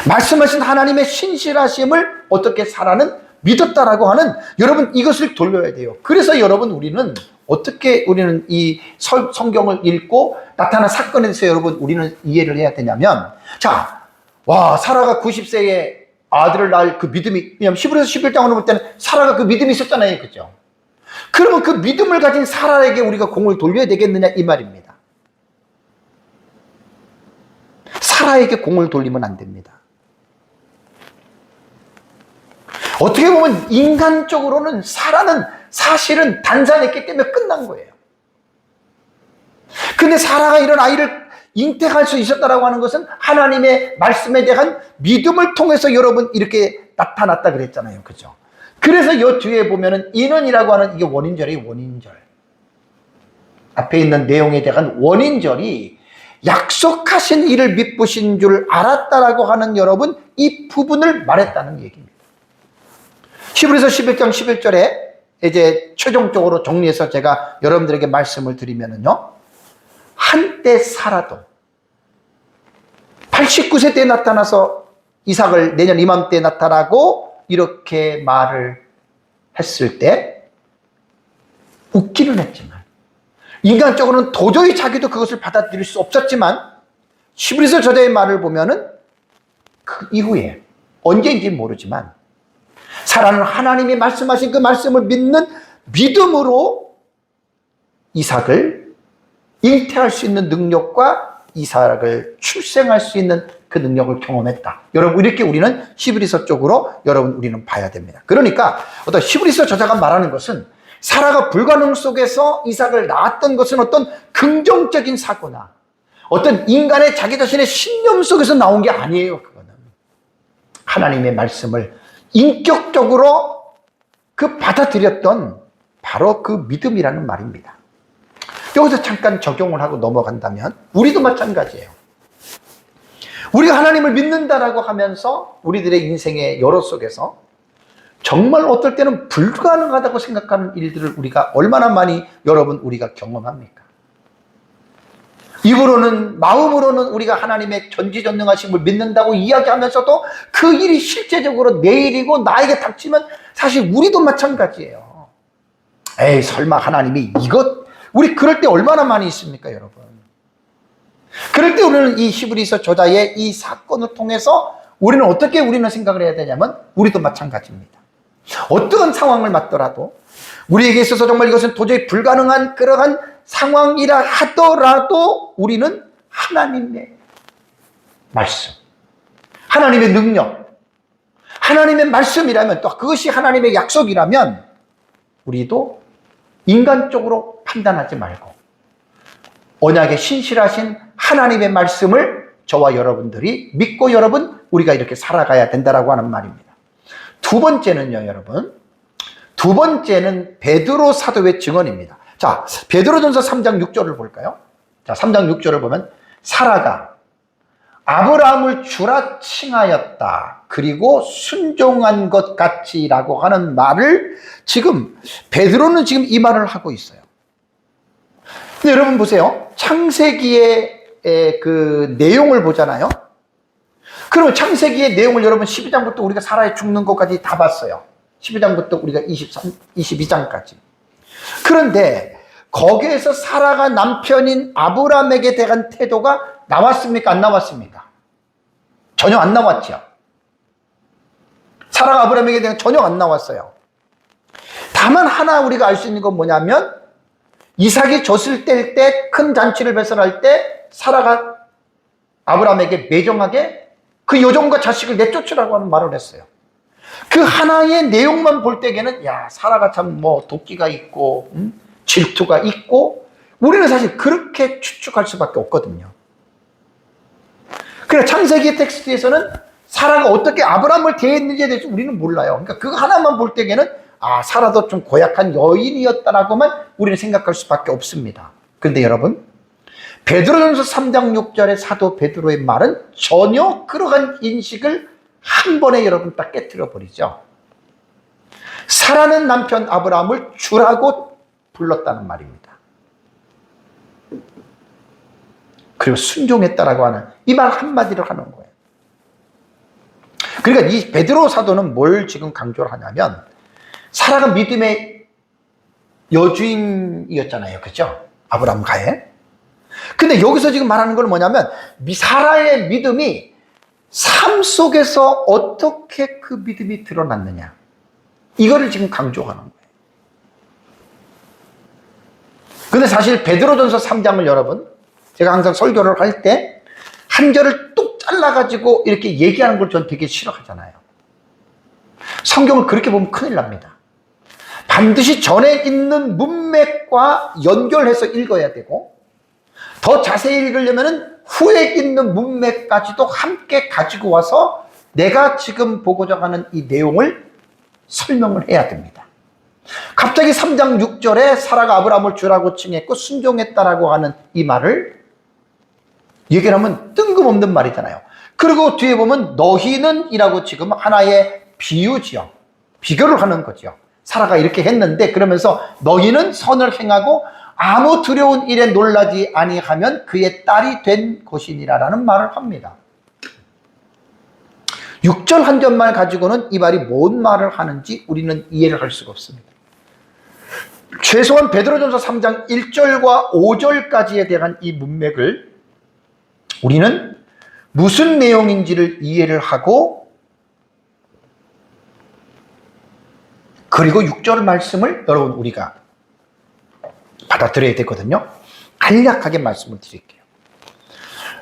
S1: 말씀하신 하나님의 신실하심을 어떻게 사라는 믿었다라고 하는 여러분 이것을 돌려야 돼요. 그래서 여러분 우리는 어떻게 우리는 이 성경을 읽고 나타난 사건에 대해서 여러분 우리는 이해를 해야 되냐면 자, 와 사라가 90세에 아들을 낳을 그 믿음이 왜냐하면 히브리서 11장으로 볼 때는 사라가 그 믿음이 있었잖아요. 그죠? 그러면 그 믿음을 가진 사라에게 우리가 공을 돌려야 되겠느냐 이 말입니다. 사라에게 공을 돌리면 안 됩니다. 어떻게 보면 인간적으로는 사라는 사실은 단산했기 때문에 끝난 거예요. 근데 사라가 이런 아이를 잉태할 수 있었다라고 하는 것은 하나님의 말씀에 대한 믿음을 통해서 여러분 이렇게 나타났다 그랬잖아요. 그죠? 그래서 이 뒤에 보면은 인원이라고 하는 이게 원인절이 원인절. 앞에 있는 내용에 대한 원인절이 약속하신 이를 미쁘신 줄 알았다라고 하는 여러분, 이 부분을 말했다는 얘기입니다. 히브리서 11장 11절에 이제 최종적으로 정리해서 제가 여러분들에게 말씀을 드리면은요, 한때 사라도 89세 때 나타나서 이삭을 내년 이맘때 나타나고 이렇게 말을 했을 때 웃기는 했지만, 인간적으로는 도저히 자기도 그것을 받아들일 수 없었지만, 히브리서 저자의 말을 보면은 그 이후에 언제인지 모르지만 사라는 하나님이 말씀하신 그 말씀을 믿는 믿음으로 이삭을 잉태할 수 있는 능력과 이삭을 출생할 수 있는 그 능력을 경험했다. 여러분, 이렇게 우리는 히브리서 쪽으로 우리는 봐야 됩니다. 그러니까 어떤 히브리서 저자가 말하는 것은 사라가 불가능 속에서 이삭을 낳았던 것은 어떤 긍정적인 사고나 어떤 인간의 자기 자신의 신념 속에서 나온 게 아니에요. 그거는 하나님의 말씀을 인격적으로 그 받아들였던 바로 그 믿음이라는 말입니다. 여기서 잠깐 적용을 하고 넘어간다면 우리도 마찬가지예요. 우리가 하나님을 믿는다라고 하면서 우리들의 인생의 여로 속에서 정말 어떨 때는 불가능하다고 생각하는 일들을 우리가 얼마나 많이 우리가 경험합니까? 입으로는, 마음으로는 우리가 하나님의 전지전능하심을 믿는다고 이야기하면서도 그 일이 실제적으로 내 일이고 나에게 닥치면 사실 우리도 마찬가지예요. 에이, 설마 하나님이 우리 그럴 때 얼마나 많이 있습니까, 여러분? 그럴 때 우리는 이 히브리서 저자의 이 사건을 통해서 우리는 어떻게 생각을 해야 되냐면, 우리도 마찬가지입니다. 어떠한 상황을 맞더라도 우리에게 있어서 정말 이것은 도저히 불가능한 그러한 상황이라 하더라도 우리는 하나님의 말씀, 하나님의 능력, 하나님의 말씀이라면, 또 그것이 하나님의 약속이라면 우리도 인간적으로 판단하지 말고 언약에 신실하신 하나님의 말씀을 저와 여러분들이 믿고 우리가 이렇게 살아가야 된다라고 하는 말입니다. 두 번째는요, 여러분. 두 번째는 베드로 사도의 증언입니다. 자, 베드로전서 3장 6절을 볼까요? 자, 3장 6절을 보면 사라가 아브라함을 주라 칭하였다. 그리고 순종한 것 같이라고 하는 말을 지금 베드로는 지금 이 말을 하고 있어요. 근데 여러분 보세요. 창세기의 그 내용을 보잖아요. 그러면 창세기의 내용을 여러분 12장부터 우리가 사라의 죽는 것까지 다 봤어요. 12장부터 우리가 22장까지. 그런데 거기에서 사라가 남편인 아브라함에게 대한 태도가 나왔습니까? 안 나왔습니까? 전혀 안 나왔죠. 사라가 아브라함에게 대한 전혀 안 나왔어요. 다만 하나 우리가 알 수 있는 건 뭐냐면, 이삭이 젖을 뗄 때, 큰 잔치를 배설할 때 사라가 아브라함에게 매정하게 그 여종과 자식을 내쫓으라고 하는 말을 했어요. 그 하나의 내용만 볼 때에는 사라가 참 도끼가 있고 질투가 있고, 우리는 사실 그렇게 추측할 수밖에 없거든요. 그러나 창세기 텍스트에서는 사라가 어떻게 아브라함을 대했는지에 대해서 우리는 몰라요. 그러니까 그거 하나만 볼 때에는 사라도 좀 고약한 여인이었다라고만 우리는 생각할 수밖에 없습니다. 그런데 여러분, 베드로전서 3장 6절의 사도 베드로의 말은 전혀 그러한 인식을 한 번에 여러분 딱 깨트려 버리죠. 사라는 남편 아브라함을 주라고 불렀다는 말입니다. 그리고 순종했다라고 하는 이 말 한마디로 하는 거예요. 그러니까 이 베드로 사도는 뭘 지금 강조를 하냐면, 사라가 믿음의 여주인이었잖아요. 그죠? 아브라함과의. 근데 여기서 지금 말하는 건 뭐냐면, 사라의 믿음이 삶 속에서 어떻게 그 믿음이 드러났느냐, 이거를 지금 강조하는 거예요. 근데 사실 베드로전서 3장을 여러분, 제가 항상 설교를 할 때 한 절을 뚝 잘라가지고 이렇게 얘기하는 걸 전 되게 싫어하잖아요. 성경을 그렇게 보면 큰일 납니다. 반드시 전에 있는 문맥과 연결해서 읽어야 되고, 더 자세히 읽으려면 후에 있는 문맥까지도 함께 가지고 와서 내가 지금 보고자 하는 이 내용을 설명을 해야 됩니다. 갑자기 3장 6절에 사라가 아브라함을 주라고 칭했고 순종했다라고 하는 이 말을 얘기를 하면 뜬금없는 말이잖아요. 그리고 뒤에 보면 너희는 이라고 지금 하나의 비유지요. 비교를 하는 거죠. 사라가 이렇게 했는데 그러면서 너희는 선을 행하고 아무 두려운 일에 놀라지 아니하면 그의 딸이 된 것이니라라는 말을 합니다. 6절 한 절만 가지고는 이 말이 뭔 말을 하는지 우리는 이해를 할 수가 없습니다. 최소한 베드로전서 3장 1절과 5절까지에 대한 이 문맥을 우리는 무슨 내용인지를 이해를 하고 그리고 6절 말씀을 여러분 우리가 받아들여야 되거든요. 간략하게 말씀을 드릴게요.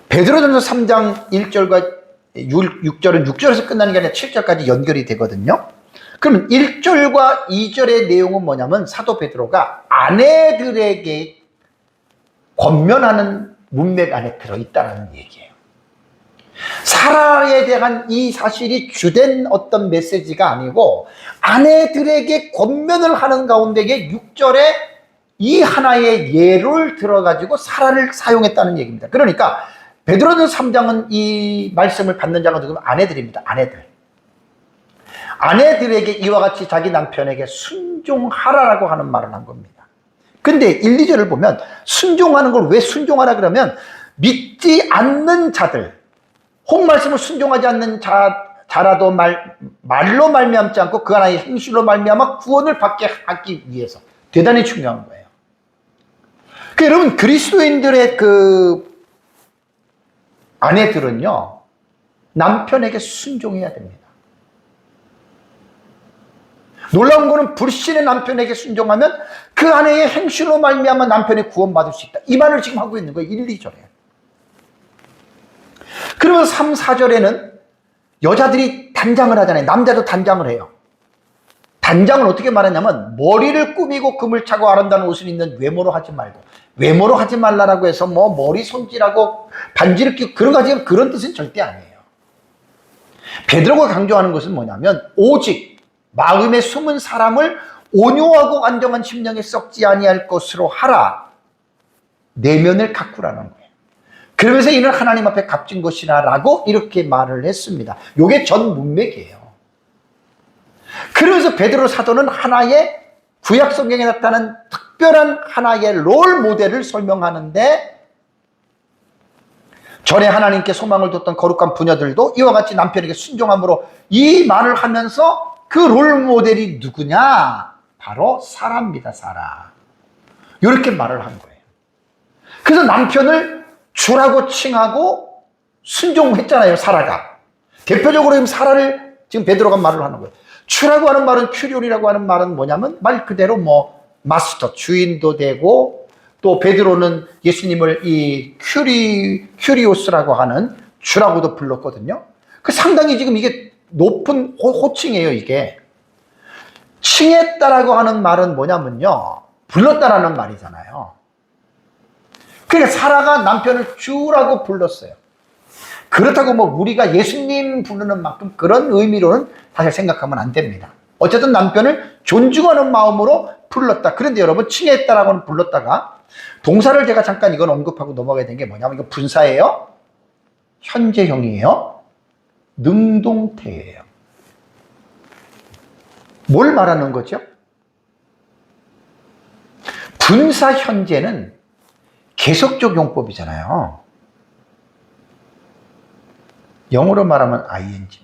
S1: 베드로전서 3장 1절과 6절은 6절에서 끝나는 게 아니라 7절까지 연결이 되거든요. 그러면 1절과 2절의 내용은 뭐냐면 사도 베드로가 아내들에게 권면하는 문맥 안에 들어있다는 얘기예요. 사라에 대한 이 사실이 주된 어떤 메시지가 아니고 아내들에게 권면을 하는 가운데에 6절에 이 하나의 예를 들어가지고 사라를 사용했다는 얘기입니다. 그러니까 베드로전서 3장은 이 말씀을 받는 자가 누구면 아내들입니다. 아내들에게 이와 같이 자기 남편에게 순종하라라고 하는 말을 한 겁니다. 근데 1, 2절을 보면 순종하는 걸 왜 순종하라 그러면 믿지 않는 자들, 혹 말씀을 순종하지 않는 자라도 말로 말미암지 않고 그 하나의 행실로 말미암아 구원을 받게 하기 위해서 대단히 중요한 거예요. 그러니까 여러분 그리스도인들의 아내들은요 남편에게 순종해야 됩니다. 놀라운 거는 불신의 남편에게 순종하면 그 아내의 행실로 말미암아 남편이 구원받을 수 있다. 이 말을 지금 하고 있는 거예요. 1, 2절에. 그러면 3, 4절에는 여자들이 단장을 하잖아요. 남자도 단장을 해요. 단장을 어떻게 말하냐면 머리를 꾸미고 금을 차고 아름다운 옷을 입는 외모로 하지 말고, 외모로 하지 말라라고 해서 뭐 머리 손질하고 반지를 끼고 그런 거 지금 그런 뜻은 절대 아니에요. 베드로가 강조하는 것은 뭐냐면 오직 마음에 숨은 사람을 온유하고 안정한 심령에 썩지 아니할 것으로 하라. 내면을 가꾸라는 거예요. 그러면서 이는 하나님 앞에 값진 것이라 라고 이렇게 말을 했습니다. 이게 전 문맥이에요. 그러면서 베드로 사도는 하나의 구약 성경에 나타난 특별한 하나의 롤 모델을 설명하는데 전에 하나님께 소망을 뒀던 거룩한 부녀들도 이와 같이 남편에게 순종함으로 이 말을 하면서 그 롤 모델이 누구냐? 바로 사라입니다. 사라. 이렇게 말을 한 거예요. 그래서 남편을 주라고 칭하고 순종했잖아요. 사라가. 대표적으로 사라를 지금 베드로가 말을 하는 거예요. 주라고 하는 말은 큐리온이라고 하는 말은 뭐냐면 말 그대로 뭐 마스터, 주인도 되고 또 베드로는 예수님을 이 큐리오스라고 하는 주라고도 불렀거든요. 그 상당히 지금 이게 높은 호칭이에요, 이게. 칭했다라고 하는 말은 뭐냐면요. 불렀다라는 말이잖아요. 그러니까 사라가 남편을 주라고 불렀어요. 그렇다고 뭐 우리가 예수님 부르는 만큼 그런 의미로는 사실 생각하면 안 됩니다. 어쨌든 남편을 존중하는 마음으로 불렀다. 그런데 여러분, 칭했다라고는 불렀다가 동사를 제가 잠깐 이건 언급하고 넘어가야 되는 게 뭐냐면 이거 분사예요? 현재형이에요? 능동태예요. 뭘 말하는 거죠? 분사 현재는 계속적 용법이잖아요. 영어로 말하면 ing입니다.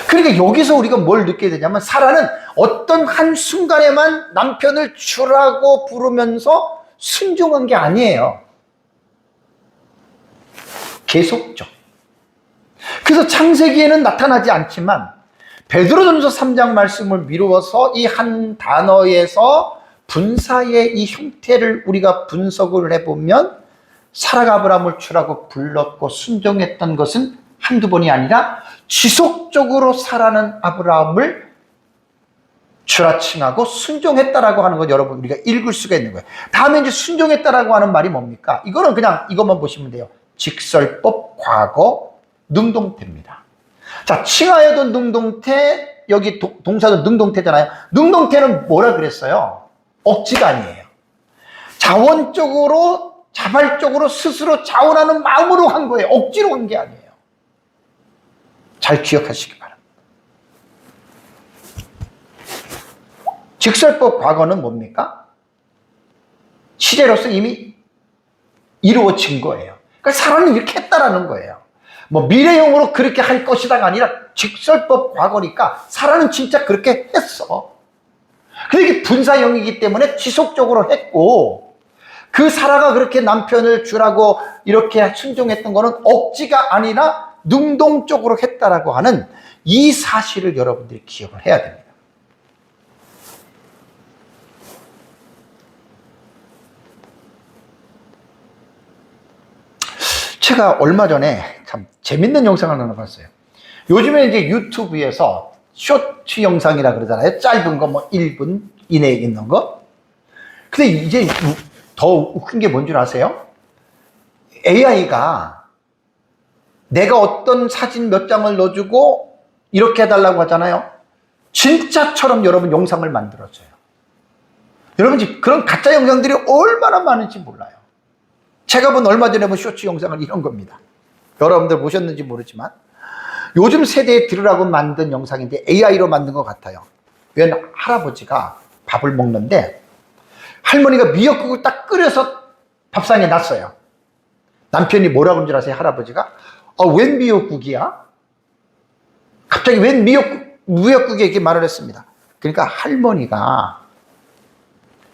S1: 그러니까 여기서 우리가 뭘 느끼게 되냐면 사라는 어떤 한순간에만 남편을 주라고 부르면서 순종한 게 아니에요. 계속적. 그래서 창세기에는 나타나지 않지만 베드로전서 3장 말씀을 미루어서 이 한 단어에서 분사의 이 형태를 우리가 분석을 해보면 사라가 아브라함을 주라고 불렀고 순종했던 것은 한두 번이 아니라 지속적으로 사라는 아브라함을 주라 칭하고 순종했다라고 하는 건 여러분 우리가 읽을 수가 있는 거예요. 다음에 이제 순종했다라고 하는 말이 뭡니까? 이거는 그냥 이것만 보시면 돼요. 직설법 과거 능동태입니다. 자, 칭하여도 능동태, 여기 동사도 능동태잖아요. 능동태는 뭐라 그랬어요? 억지가 아니에요. 자원적으로 자발적으로 스스로 자원하는 마음으로 한 거예요. 억지로 한 게 아니에요. 잘 기억하시기 바랍니다. 직설법 과거는 뭡니까? 시제로서 이미 이루어진 거예요. 그러니까 사람은 이렇게 했다라는 거예요. 뭐 미래형으로 그렇게 할 것이다가 아니라 직설법 과거니까 사람은 진짜 그렇게 했어. 근데 이게 분사형이기 때문에 지속적으로 했고, 그 사라가 그렇게 남편을 주라고 이렇게 순종했던 거는 억지가 아니라 능동적으로 했다라고 하는 이 사실을 여러분들이 기억을 해야 됩니다. 제가 얼마 전에 참 재밌는 영상을 하나 봤어요. 요즘에 이제 유튜브에서 쇼츠 영상이라 그러잖아요. 짧은 거 뭐 1분 이내에 있는 거. 근데 이제 더 웃긴 게 뭔 줄 아세요? AI가 내가 어떤 사진 몇 장을 넣어주고 이렇게 해달라고 하잖아요. 진짜처럼 여러분 영상을 만들어줘요. 여러분 지금 그런 가짜 영상들이 얼마나 많은지 몰라요. 제가 얼마 전에 본 쇼츠 영상은 이런 겁니다. 여러분들 보셨는지 모르지만 요즘 세대에 들으라고 만든 영상인데 AI로 만든 것 같아요. 웬 할아버지가 밥을 먹는데 할머니가 미역국을 딱 끓여서 밥상에 놨어요. 남편이 뭐라고 하는 줄 아세요? 할아버지가 웬 미역국이야? 갑자기 웬 미역국에 이렇게 말을 했습니다. 그러니까 할머니가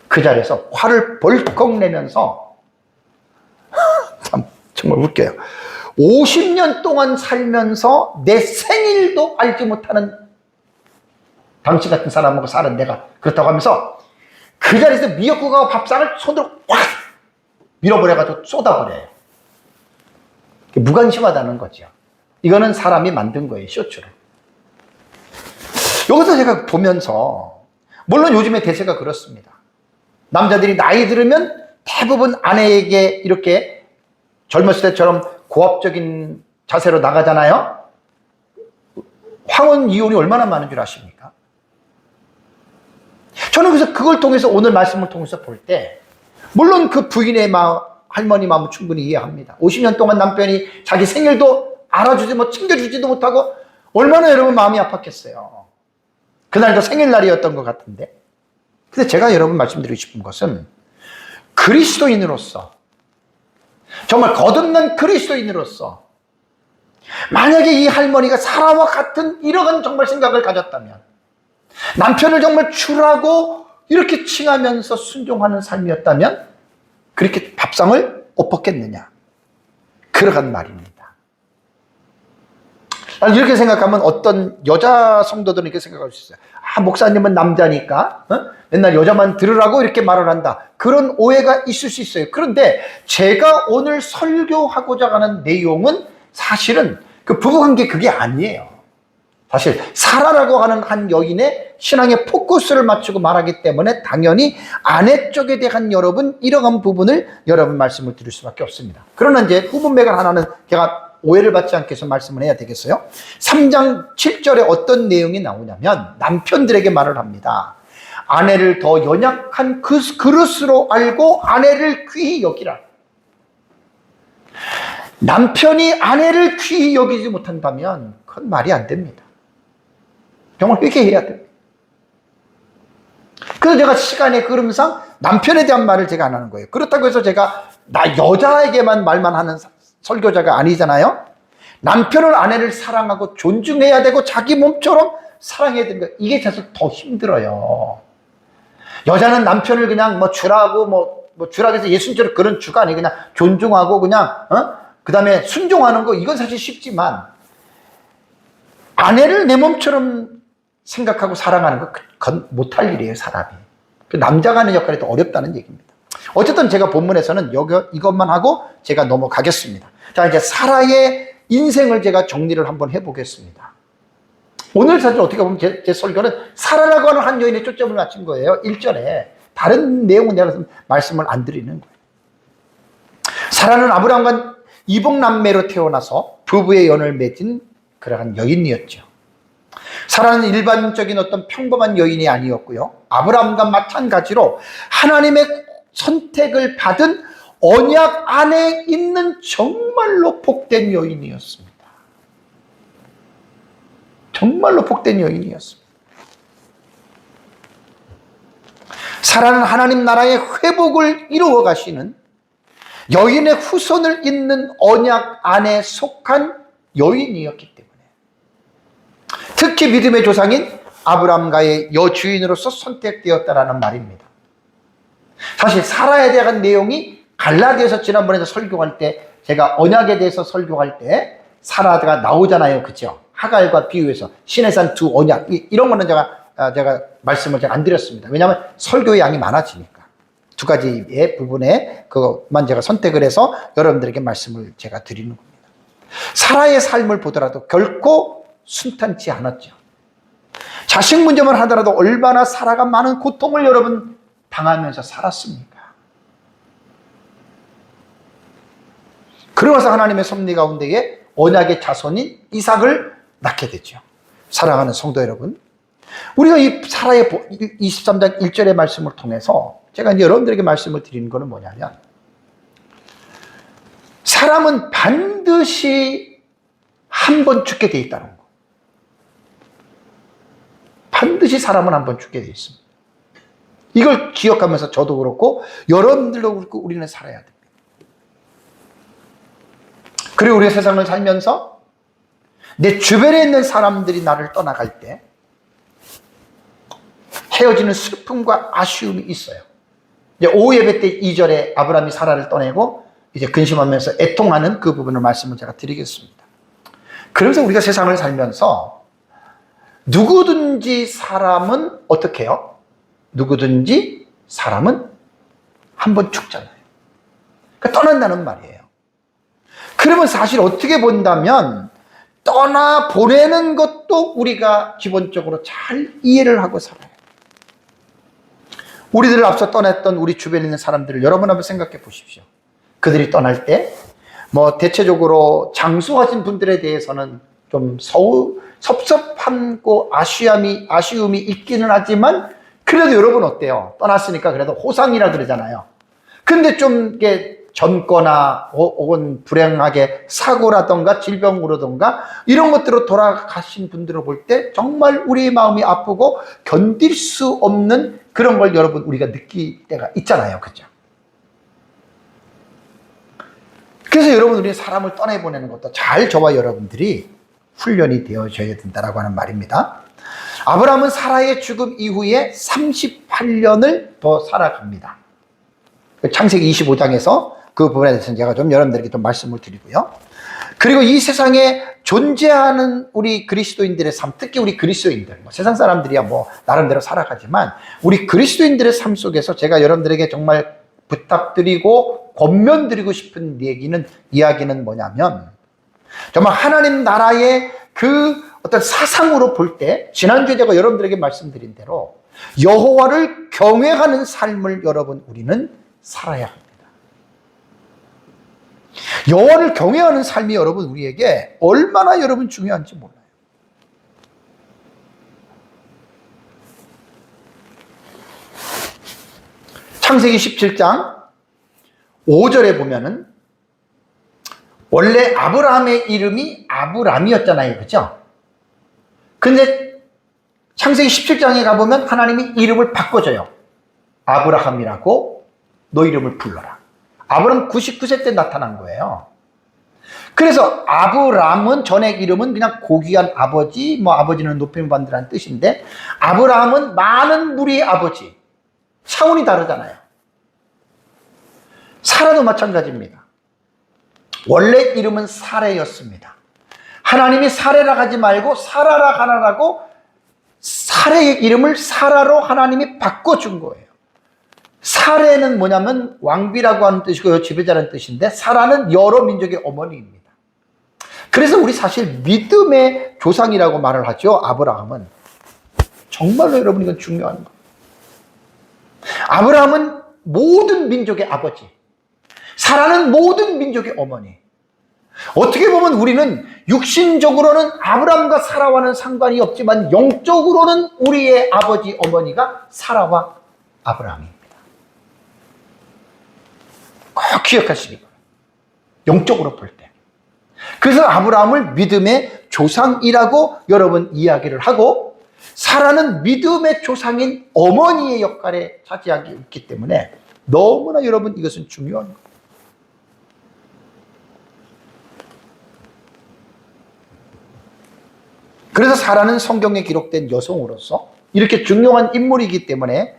S1: 그 자리에서 화를 벌컥 내면서 참 정말 웃겨요. 50년 동안 살면서 내 생일도 알지 못하는 당신 같은 사람하고 사는 내가 그렇다고 하면서 그 자리에서 미역국하고 밥상을 손으로 확 밀어버려가지고 쏟아버려요. 무관심하다는 거죠. 이거는 사람이 만든 거예요, 쇼츠를. 여기서 제가 보면서 물론 요즘의 대세가 그렇습니다. 남자들이 나이 들으면 대부분 아내에게 이렇게 젊었을 때처럼 고압적인 자세로 나가잖아요. 황혼 이혼이 얼마나 많은 줄 아십니까? 저는 그래서 그걸 통해서 오늘 말씀을 통해서 볼 때 물론 그 부인의 마음, 할머니 마음을 충분히 이해합니다. 50년 동안 남편이 자기 생일도 알아주지 챙겨주지도 못하고 얼마나 여러분 마음이 아팠겠어요. 그날도 생일날이었던 것 같은데. 근데 제가 여러분 말씀드리고 싶은 것은 그리스도인으로서 정말 거듭난 그리스도인으로서 만약에 이 할머니가 사라와 같은 이러한 정말 생각을 가졌다면 남편을 정말 주라고 이렇게 칭하면서 순종하는 삶이었다면 그렇게 밥상을 엎었겠느냐. 그러한 말입니다. 이렇게 생각하면 어떤 여자 성도들은 이렇게 생각할 수 있어요. 목사님은 남자니까 맨날 여자만 들으라고 이렇게 말을 한다. 그런 오해가 있을 수 있어요. 그런데 제가 오늘 설교하고자 하는 내용은 사실은 그 부부관계 그게 아니에요. 사실 사라라고 하는 한 여인의 신앙의 포커스를 맞추고 말하기 때문에 당연히 아내 쪽에 대한 여러분 이러한 부분을 여러분 말씀을 드릴 수밖에 없습니다. 그러나 이제 후문맥을 하나는 제가 오해를 받지 않게 해서 말씀을 해야 되겠어요. 3장 7절에 어떤 내용이 나오냐면 남편들에게 말을 합니다. 아내를 더 연약한 그릇으로 알고 아내를 귀히 여기라. 남편이 아내를 귀히 여기지 못한다면 그건 말이 안 됩니다. 정말 회개해야 됩니다. 그래서 제가 시간의 흐름상 남편에 대한 말을 제가 안 하는 거예요. 그렇다고 해서 제가 나 여자에게만 말만 하는 설교자가 아니잖아요. 남편을 아내를 사랑하고 존중해야 되고 자기 몸처럼 사랑해야 됩니다. 이게 사실 더 힘들어요. 여자는 남편을 그냥 주라고 주라고 해서 예수님처럼 그런 주가 아니고 그냥 존중하고 그냥 그 다음에 순종하는 거 이건 사실 쉽지만 아내를 내 몸처럼 생각하고 사랑하는 거 그건 못할 일이에요, 사람이. 남자가 하는 역할이 더 어렵다는 얘기입니다. 어쨌든 제가 본문에서는 이것만 하고 제가 넘어가겠습니다. 자, 이제 사라의 인생을 제가 정리를 한번 해보겠습니다. 오늘 사실 어떻게 보면 제 설교는 사라라고 하는 한 여인의 초점을 맞춘 거예요. 1절에. 다른 내용은 내가 말씀을 안 드리는 거예요. 사라는 아브라함과 이복남매로 태어나서 부부의 연을 맺은 그러한 여인이었죠. 사라는 일반적인 어떤 평범한 여인이 아니었고요. 아브라함과 마찬가지로 하나님의 선택을 받은 언약 안에 있는 정말로 복된 여인이었습니다. 정말로 복된 여인이었습니다. 사라는 하나님 나라의 회복을 이루어 가시는 여인의 후손을 잇는 언약 안에 속한 여인이었기 때문에, 특히 믿음의 조상인 아브라함과의 여주인으로서 선택되었다라는 말입니다. 사실 사라에 대한 내용이 갈라디아서 지난번에 설교할 때, 제가 언약에 대해서 설교할 때 사라가 나오잖아요. 그죠? 하갈과 비유해서 신의 산 두 언약, 이런 거는 제가 말씀을 제가 안 드렸습니다. 왜냐하면 설교의 양이 많아지니까. 두 가지의 부분에 그것만 제가 선택을 해서 여러분들에게 말씀을 제가 드리는 겁니다. 사라의 삶을 보더라도 결코 순탄치 않았죠. 자식 문제만 하더라도 얼마나 사라가 많은 고통을 여러분 당하면서 살았습니까? 그러면서 하나님의 섭리 가운데에 언약의 자손인 이삭을 낳게 되죠. 사랑하는 성도 여러분, 우리가 이 사라의 23장 1절의 말씀을 통해서 제가 이제 여러분들에게 말씀을 드리는 것은 뭐냐면, 사람은 반드시 한 번 죽게 돼 있다는 거. 반드시 사람은 한 번 죽게 돼 있습니다. 이걸 기억하면서 저도 그렇고 여러분들도 그렇고 우리는 살아야 됩니다. 그리고 우리가 세상을 살면서 내 주변에 있는 사람들이 나를 떠나갈 때 헤어지는 슬픔과 아쉬움이 있어요. 이제 오후 예배 때 2절에 아브라함이 사라를 떠내고 이제 근심하면서 애통하는 그 부분을 말씀을 제가 드리겠습니다. 그러면서 우리가 세상을 살면서 누구든지 사람은 어떻게 해요? 누구든지 사람은 한번 죽잖아요. 그러니까 떠난다는 말이에요. 그러면 사실 어떻게 본다면 떠나 보내는 것도 우리가 기본적으로 잘 이해를 하고 살아요. 우리들을 앞서 떠났던 우리 주변에 있는 사람들을 여러분 한번 생각해 보십시오. 그들이 떠날 때 대체적으로 장수하신 분들에 대해서는 좀 섭섭하고 아쉬움이 있기는 하지만, 그래도 여러분 어때요? 떠났으니까 그래도 호상이라 그러잖아요. 근데 좀 이게 젊거나 혹은 불행하게 사고라던가 질병으로던가 이런 것들로 돌아가신 분들을 볼 때 정말 우리의 마음이 아프고 견딜 수 없는 그런 걸 여러분 우리가 느낄 때가 있잖아요. 그죠? 그래서 여러분, 우리 사람을 떠내보내는 것도 잘 저와 여러분들이 훈련이 되어져야 된다라고 하는 말입니다. 아브라함은 사라의 죽음 이후에 38년을 더 살아갑니다. 창세기 25장에서 그 부분에 대해서는 제가 좀 여러분들에게 좀 말씀을 드리고요. 그리고 이 세상에 존재하는 우리 그리스도인들의 삶, 특히 우리 그리스도인들, 세상 사람들이야 나름대로 살아가지만 우리 그리스도인들의 삶 속에서 제가 여러분들에게 정말 부탁드리고 권면드리고 싶은 이야기는 뭐냐면, 정말 하나님 나라의 그 어떤 사상으로 볼 때, 지난주에 제가 여러분들에게 말씀드린 대로 여호와를 경외하는 삶을 여러분 우리는 살아야 합니다. 여호와를 경외하는 삶이 여러분 우리에게 얼마나 여러분 중요한지 몰라요. 창세기 17장 5절에 보면은 원래 아브라함의 이름이 아브람이었잖아요. 그죠? 근데 창세기 17장에 가보면 하나님이 이름을 바꿔줘요. 아브라함이라고 너 이름을 불러라. 아브람 99세 때 나타난 거예요. 그래서 아브람은 전액 이름은 그냥 고귀한 아버지, 아버지는 높임 받는다는 뜻인데, 아브라함은 많은 무리의 아버지. 차원이 다르잖아요. 사라도 마찬가지입니다. 원래 이름은 사레였습니다. 하나님이 사레라 하지 말고 사라라 하라라고 사레의 이름을 사라로 하나님이 바꿔준 거예요. 사레는 뭐냐면 왕비라고 하는 뜻이고 지배자라는 뜻인데, 사라는 여러 민족의 어머니입니다. 그래서 우리 사실 믿음의 조상이라고 말을 하죠. 아브라함은. 정말로 여러분 이건 중요한 거예요. 아브라함은 모든 민족의 아버지, 사라는 모든 민족의 어머니. 어떻게 보면 우리는 육신적으로는 아브라함과 사라와는 상관이 없지만 영적으로는 우리의 아버지 어머니가 사라와 아브라함입니다. 꼭 기억하시기 바랍니다. 영적으로 볼 때. 그래서 아브라함을 믿음의 조상이라고 여러분 이야기를 하고, 사라는 믿음의 조상인 어머니의 역할에 차지하기 있기 때문에 너무나 여러분 이것은 중요한 거예요. 그래서 사라는 성경에 기록된 여성으로서 이렇게 중요한 인물이기 때문에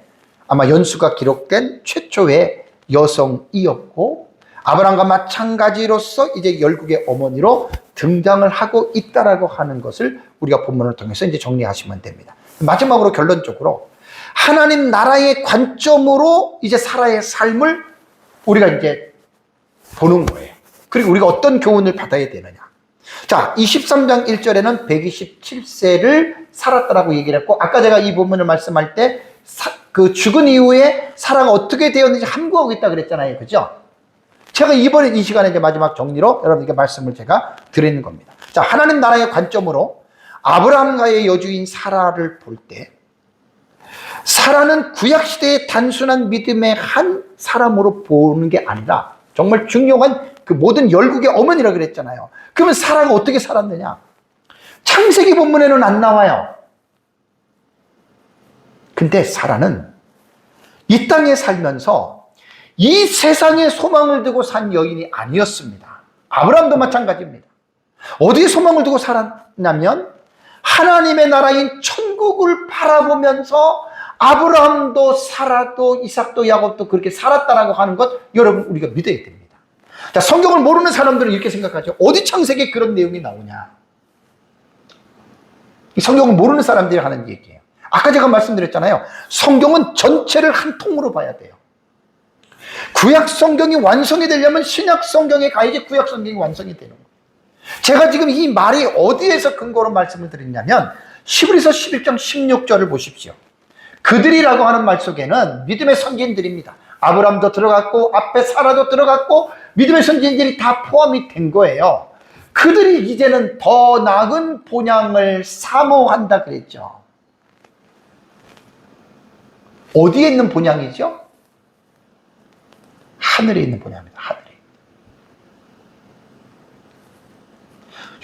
S1: 아마 연수가 기록된 최초의 여성이었고, 아브라함과 마찬가지로서 이제 열국의 어머니로 등장을 하고 있다라고 하는 것을 우리가 본문을 통해서 이제 정리하시면 됩니다. 마지막으로 결론적으로 하나님 나라의 관점으로 이제 사라의 삶을 우리가 이제 보는 거예요. 그리고 우리가 어떤 교훈을 받아야 되느냐. 자, 23장 1절에는 127세를 살았다라고 얘기를 했고, 아까 제가 이 본문을 말씀할 때 그 죽은 이후에 사라가 어떻게 되었는지 함구하고 있다 그랬잖아요. 그죠? 제가 이번에 이 시간에 이제 마지막 정리로 여러분께 말씀을 제가 드리는 겁니다. 자, 하나님 나라의 관점으로 아브라함과의 여주인 사라를 볼 때, 사라는 구약시대의 단순한 믿음의 한 사람으로 보는 게 아니라 정말 중요한 그 모든 열국의 어머니라고 그랬잖아요. 그러면 사라가 어떻게 살았느냐? 창세기 본문에는 안 나와요. 근데 사라는 이 땅에 살면서 이 세상에 소망을 두고 산 여인이 아니었습니다. 아브라함도 마찬가지입니다. 어디에 소망을 두고 살았냐면 하나님의 나라인 천국을 바라보면서 아브라함도 사라도 이삭도 야곱도 그렇게 살았다라고 하는 것, 여러분 우리가 믿어야 됩니다. 자, 성경을 모르는 사람들은 이렇게 생각하죠. 어디 창세기에 그런 내용이 나오냐? 이 성경을 모르는 사람들이 하는 얘기예요. 아까 제가 말씀드렸잖아요. 성경은 전체를 한 통으로 봐야 돼요. 구약 성경이 완성이 되려면 신약 성경에 가야지 구약 성경이 완성이 되는 거예요. 제가 지금 이 말이 어디에서 근거로 말씀을 드렸냐면 히브리서 11장 16절을 보십시오. 그들이라고 하는 말 속에는 믿음의 선지자들입니다. 아브라함도 들어갔고 앞에 사라도 들어갔고 믿음의 선지자들이 다 포함이 된 거예요. 그들이 이제는 더 나은 본향을 사모한다 그랬죠. 어디에 있는 본향이죠? 하늘에 있는 본향입니다. 하늘에.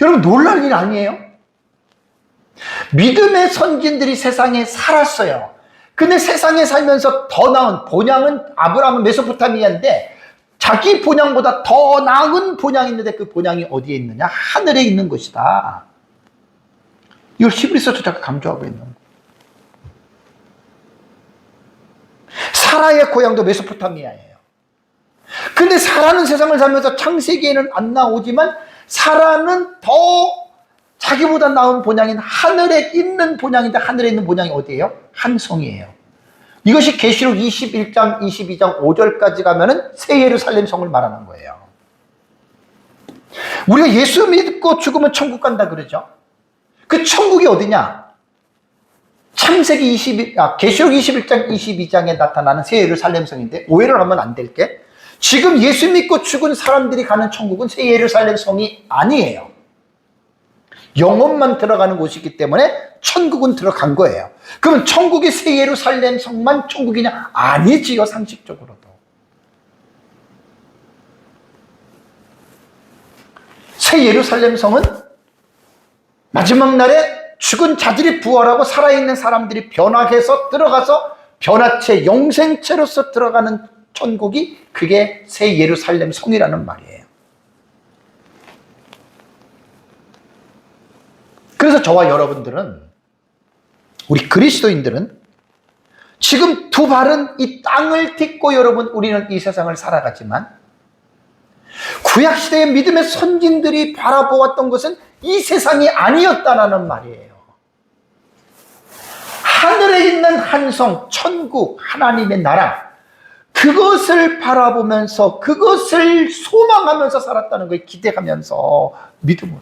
S1: 여러분 놀랄 일 아니에요? 믿음의 선진들이 세상에 살았어요. 근데 세상에 살면서 더 나은 본향은, 아브라함은 메소포타미아인데 자기 본향보다 더 나은 본향이 있는데 그 본향이 어디에 있느냐? 하늘에 있는 것이다. 이걸 히브리서 저자가 강조하고 있는 거예요. 사라의 고향도 메소포타미아예요. 근데 사라는 세상을 살면서 창세기에는 안 나오지만 사라는 더 자기보다 나은 본향인 하늘에 있는 본향인데, 하늘에 있는 본향이 어디예요? 한 성이에요. 이것이 계시록 21장 22장 5절까지 가면은 새 예루살렘 성을 말하는 거예요. 우리가 예수 믿고 죽으면 천국 간다 그러죠. 그 천국이 어디냐? 계시록 21장 22장에 나타나는 새 예루살렘 성인데, 오해를 하면 안 될 게, 지금 예수 믿고 죽은 사람들이 가는 천국은 새 예루살렘 성이 아니에요. 영혼만 들어가는 곳이기 때문에 천국은 들어간 거예요. 그러면 천국이 새 예루살렘 성만 천국이냐? 아니지요, 상식적으로도. 새 예루살렘 성은 마지막 날에 죽은 자들이 부활하고 살아있는 사람들이 변화해서 들어가서 변화체, 영생체로서 들어가는 천국이, 그게 새 예루살렘 성이라는 말이에요. 그래서 저와 여러분들은, 우리 그리스도인들은 지금 두 발은 이 땅을 딛고 여러분 우리는 이 세상을 살아가지만, 구약시대의 믿음의 선진들이 바라보았던 것은 이 세상이 아니었다라는 말이에요. 하늘에 있는 한 성, 천국, 하나님의 나라, 그것을 바라보면서 그것을 소망하면서 살았다는 걸 기대하면서 믿음으로.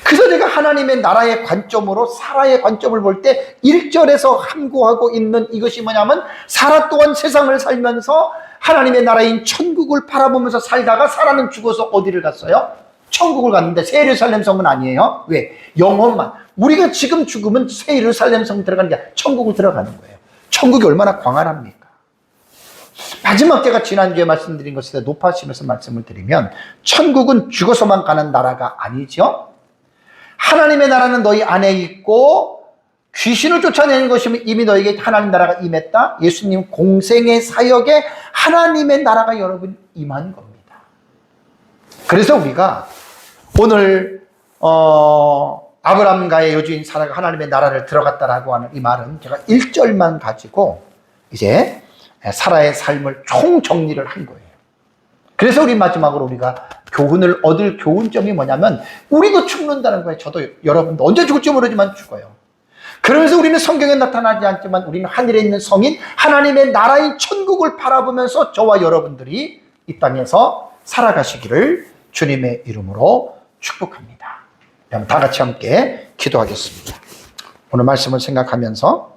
S1: 그래서 제가 하나님의 나라의 관점으로 사라의 관점을 볼 때 1절에서 함구하고 있는 이것이 뭐냐면, 사라 또한 세상을 살면서 하나님의 나라인 천국을 바라보면서 살다가 사라는 죽어서 어디를 갔어요? 천국을 갔는데 새 예루살렘 성은 아니에요. 왜? 영혼만. 우리가 지금 죽으면 새 예루살렘 성 들어가는 게 아니라 천국을 들어가는 거예요. 천국이 얼마나 광활합니까? 마지막 제가 지난주에 말씀드린 것에 높아지면서 말씀을 드리면 천국은 죽어서만 가는 나라가 아니죠. 하나님의 나라는 너희 안에 있고 귀신을 쫓아내는 것이면 이미 너에게 하나님 나라가 임했다. 예수님 공생의 사역에 하나님의 나라가 여러분 임한 겁니다. 그래서 우리가 오늘 아브라함과의 여주인 사라가 하나님의 나라를 들어갔다라고 하는 이 말은 제가 1절만 가지고 이제 사라의 삶을 총정리를 한 거예요. 그래서 우리 마지막으로 우리가 교훈을 얻을 교훈점이 뭐냐면 우리도 죽는다는 거예요. 저도 여러분도 언제 죽을지 모르지만 죽어요. 그러면서 우리는 성경에 나타나지 않지만 우리는 하늘에 있는 성인 하나님의 나라인 천국을 바라보면서 저와 여러분들이 이 땅에서 살아가시기를 주님의 이름으로 축복합니다. 다 같이 함께 기도하겠습니다. 오늘 말씀을 생각하면서